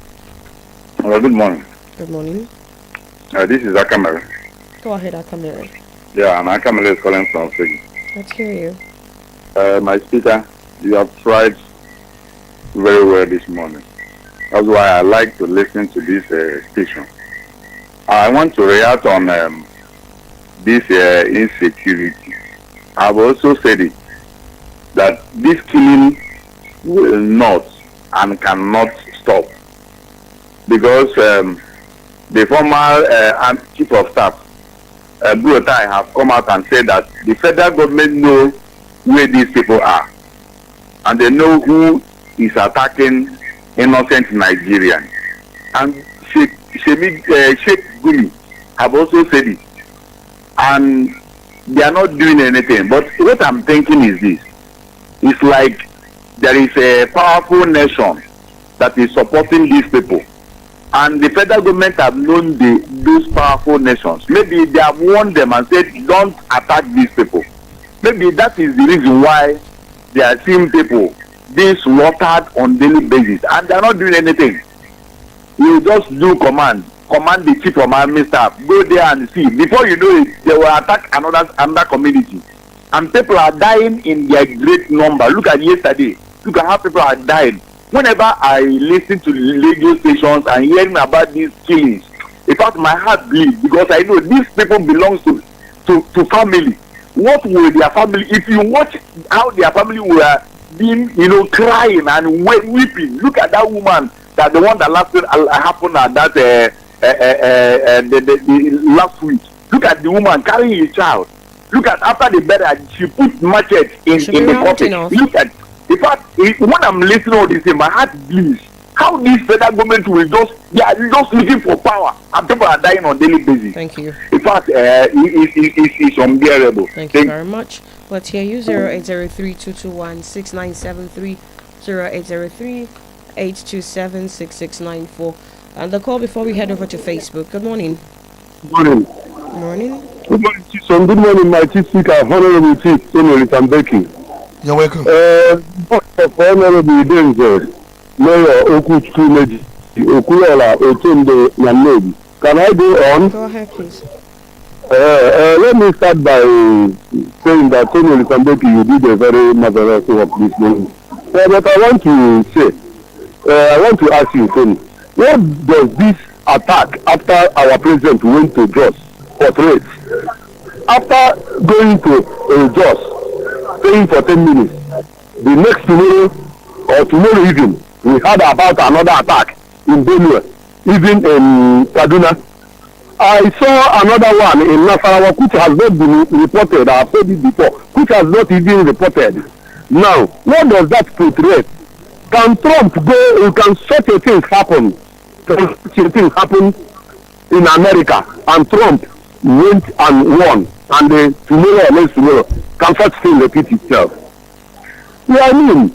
Good morning. Good morning. This is Akamere. Go ahead, Akamere. Yeah, and Akamere is calling from Figi. Let's hear you. My speaker, you have tried very well this morning. That's why I like to listen to this station. I want to react on this insecurity. I've also said it, that this killing will not and cannot stop. Because the former chief of staff, Buotai, have come out and said that the federal government knows where these people are. And they know who is attacking innocent Nigerians. And Sheikh Gumi have also said it. And they are not doing anything. But what I'm thinking is this. It's like there is a powerful nation that is supporting these people. And the federal government have known those powerful nations. Maybe they have warned them and said, don't attack these people. Maybe that is the reason why they are seeing people being slaughtered on daily basis. And they are not doing anything. You just do command the chief of army staff, go there and see. Before you know it, they will attack another community. And people are dying in their great number. Look at yesterday. Look at how people are dying. Whenever I listen to radio stations and hearing about these killings, in fact, my heart bleeds because I know these people belong to family. What will their family, if you watch how their family were being, crying and weeping. Look at that woman, that the one that happened at that the last week. Look at the woman carrying a child. Look at after the burial, she put machete in the coffin. Look at. In fact, when I'm listening to all this, my heart bleeds. How this federal government will they are just looking for power, and people are dying on daily basis. Thank you. In fact, it's unbearable. Thank you very much. Let's hear you. 0803-221-6973, 0803-827-6694. And the call before we head over to Facebook. Good morning. Good morning. Good morning. Good morning, Chief. Good morning, my Chief Speaker, Honorable Chief Sonoli Tambeki. You're welcome. Honorable Denzel, Mayor Okuchumeji, Okuyola, Otunde, Nanobi. Can I go on? Go ahead, please. Let me start by saying that Sonoli Tambeki, you did a very marvelous work this morning. But I want to say, I want to ask you, Tony, what does this attack after our president went to Jos portray? After going to Jos, staying for 10 minutes, the next tomorrow or tomorrow evening, we heard about another attack in Benue, even in Kaduna. I saw another one in Nasarawa which has not been reported. I have said it before, which has not even reported. Now, what does that portray? Can Trump go? Can such a thing happen? Can such a thing happen in America? And Trump went and won, and tomorrow or next tomorrow, can such thing repeat itself? Yeah, I mean,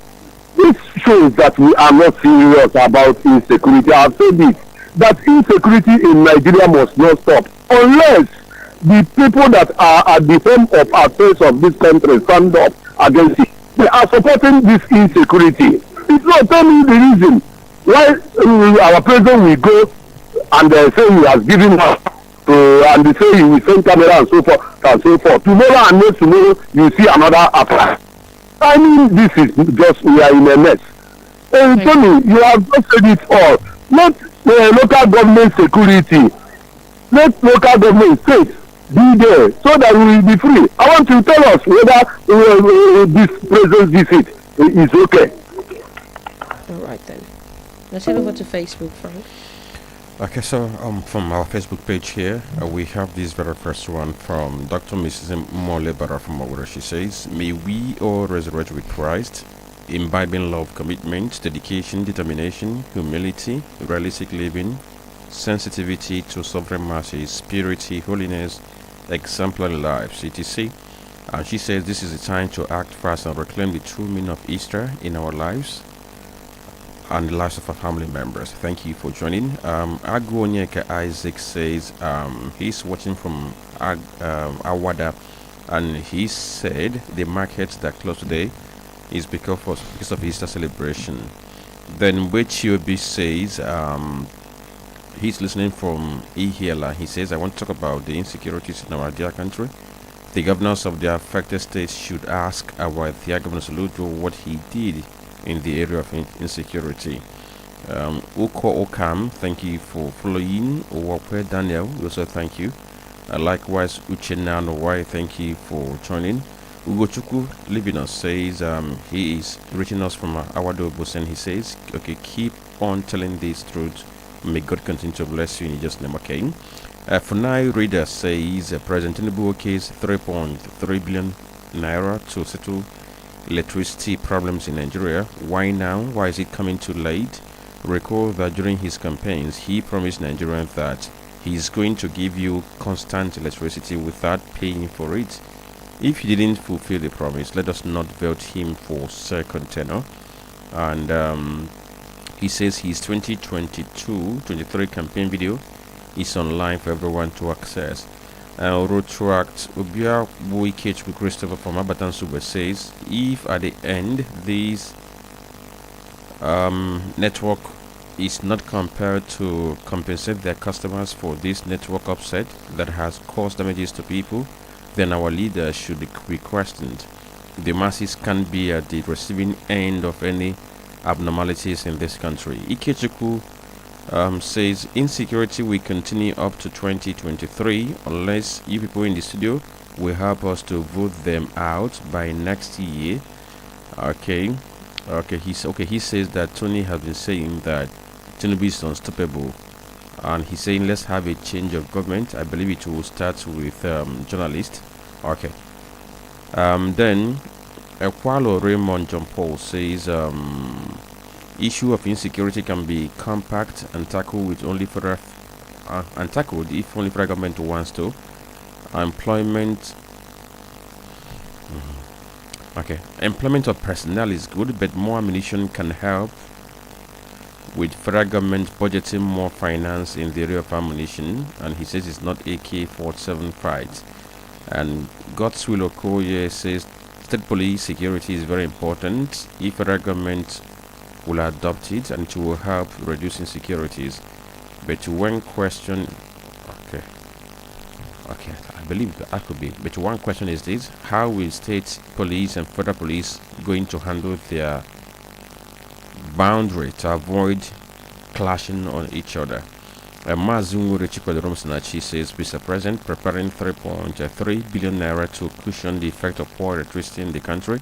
this shows that we are not serious about insecurity. I have said this, that insecurity in Nigeria must not stop unless the people that are at the helm of affairs of this country stand up against it. They are supporting this insecurity. It's not telling me the reason why our president will go and say he has given us and they say he will send camera and so forth and so forth. Tomorrow and next tomorrow you see another attack. I mean, this is just, we are in a mess. Tony, you have just said it all. Let local government security, let local government state be there so that we will be free. I want you to tell us whether this president's visit is okay. All right then. Let's head over to Facebook, Frank. Okay, so from our Facebook page here, we have this very first one from Dr. Mrs. Molebara from Ogura. She says, may we all resurrect with Christ, imbibing love, commitment, dedication, determination, humility, realistic living, sensitivity to sovereign masses, purity, holiness, exemplary lives, etc. And she says this is the time to act fast and reclaim the true meaning of Easter in our lives and the lives of our family members. Thank you for joining. Agwonyeka Isaac says he's watching from Awada, and he said the markets that closed today is because of Easter celebration. Then Wechiobi says he's listening from Ihiela. He says, I want to talk about the insecurities in our dear country. The governors of the affected states should ask our dear Governor Soludo what he did in the area of insecurity. Uko Okam, thank you for following. Owape Daniel, we also thank you. Likewise, Uchenna Nowai, thank you for joining. Ugochukwu Livinus says he is reaching us from Awado and he says, okay, keep on telling this truth. May God continue to bless you in Jesus' name, okay? Funai Reader says President Tinubu case 3.3 billion naira to settle electricity problems in Nigeria. Why now? Why is it coming too late? Recall that during his campaigns, he promised Nigerians that he is going to give you constant electricity without paying for it. If he didn't fulfill the promise, let us not vote him for second tenure. And he says his 2022-23 campaign video is online for everyone to access. Rotract Ubia Boykech Christopher from Abatan Super says, if at the end this network is not compelled to compensate their customers for this network upset that has caused damages to people, then our leaders should be questioned. The masses can't be at the receiving end of any abnormalities in this country. Ikechukwu says insecurity will continue up to 2023 unless you people in the studio will help us to vote them out by next year. Okay, he says that Tony has been saying that Tinubu is unstoppable, and he's saying let's have a change of government. I believe it will start with journalists. Okay, then Equalo Raymond John Paul says issue of insecurity can be compact and tackled with only federal if only federal government wants to. Employment employment of personnel is good, but more ammunition can help with federal government budgeting more finance in the area of ammunition. And he says it's not AK-47 fight. And Godswill Okoye says state police security is very important. If federal government will adopt it, and it will help reduce insecurities. But one question, I believe that could be. But one question is this: how will state police and federal police going to handle their boundary to avoid clashing on each other? Mazungure Chikodromsnachi says, Mr. President, preparing 3.3 billion naira to cushion the effect of poor electricity in the country.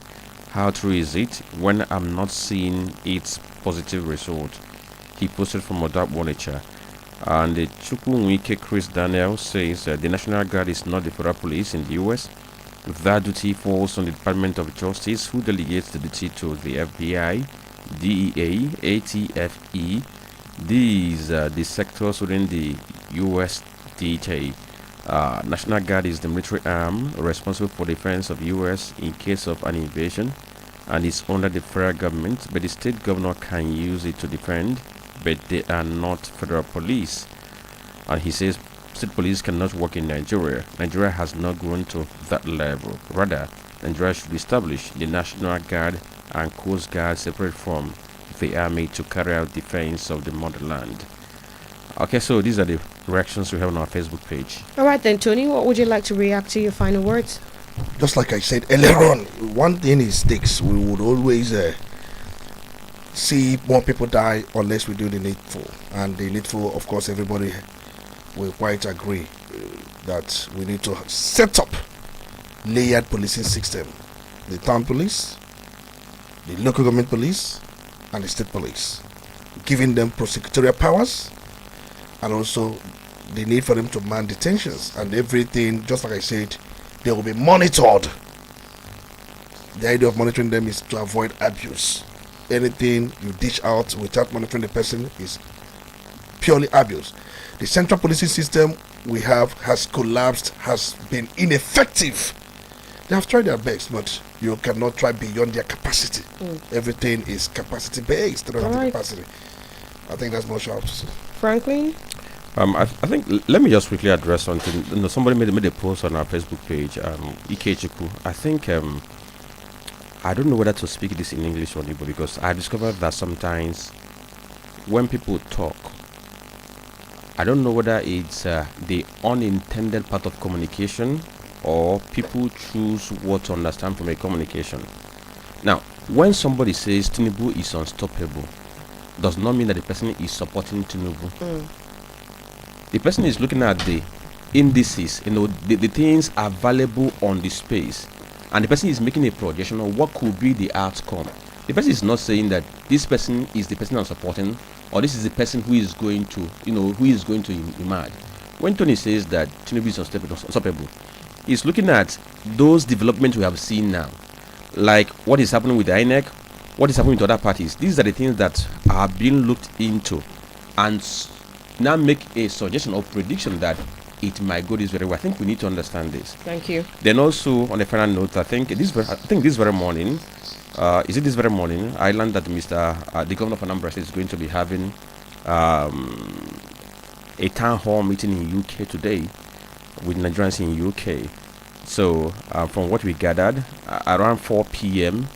How true is it when I'm not seeing its positive result? He posted from FM Onitsha. And the Chukwuwike Chris Daniel says the National Guard is not the federal police in the US. That duty falls on the Department of Justice, who delegates the duty to the FBI, DEA, ATFE. These the sectors within the US DTA. National Guard is the military arm responsible for defense of US in case of an invasion, and is under the federal government, but the state governor can use it to defend, but they are not federal police. And he says state police cannot work in Nigeria. Nigeria has not grown to that level. Rather, Nigeria should establish the National Guard and Coast Guard separate from the army to carry out defense of the motherland. Okay, so these are the reactions we have on our Facebook page. All right then, Tony, what would you like to react to? Your final words? Just like I said earlier on, one thing is sticks. We would always see more people die unless we do the needful. And the needful, of course, everybody will quite agree that we need to set up layered policing system. The town police, the local government police, and the state police, giving them prosecutorial powers, and also the need for them to man detentions and everything. Just like I said, they will be monitored. The idea of monitoring them is to avoid abuse. Anything you dish out without monitoring the person is purely abuse. The central policing system we have has collapsed, has been ineffective. They have tried their best, but you cannot try beyond their capacity. Everything is capacity based. They don't have the capacity. I think that's much I have to say. Franklin? I think let me just quickly address something. You know, somebody made a post on our Facebook page. Ikechiku. I think I don't know whether to speak this in English or Igbo, because I discovered that sometimes when people talk, I don't know whether it's the unintended part of communication or people choose what to understand from a communication. Now, when somebody says Tinubu is unstoppable, does not mean that the person is supporting Tinubu. The person is looking at the indices, the things available on the space, and the person is making a projection of what could be the outcome. The person is not saying that this person is the person I'm supporting, or this is the person who is going to, emerge. When Tony says that Tinubu is unstoppable, he's looking at those developments we have seen now, like what is happening with the INEC, what is happening to other parties. These are the things that are being looked into, and now make a suggestion or prediction that it might go this very way. I think we need to understand this. Thank you. Then also, on a final note, I think this very morning, I learned that the governor of Anambra is going to be having a town hall meeting in UK today with Nigerians in UK. So, from what we gathered, around 4 p.m.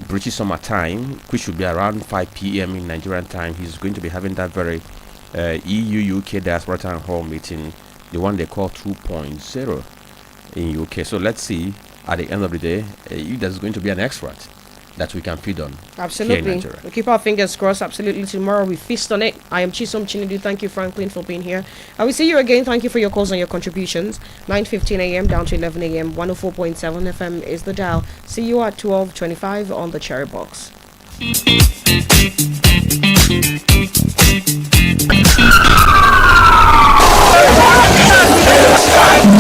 British summer time, which should be around 5 p.m. in Nigerian time, he's going to be having that very EU-UK diaspora town hall meeting, the one they call 2.0 in UK. So let's see at the end of the day if there's going to be an expert that we can feed on. Absolutely. We keep our fingers crossed. Absolutely. Tomorrow we feast on it. I am Chisom Chinedu. Thank you, Franklin, for being here. I will see you again. Thank you for your calls and your contributions. 9:15 a.m. down to 11 a.m. 104.7 FM is the dial. See you at 12:25 on the Cherry Box.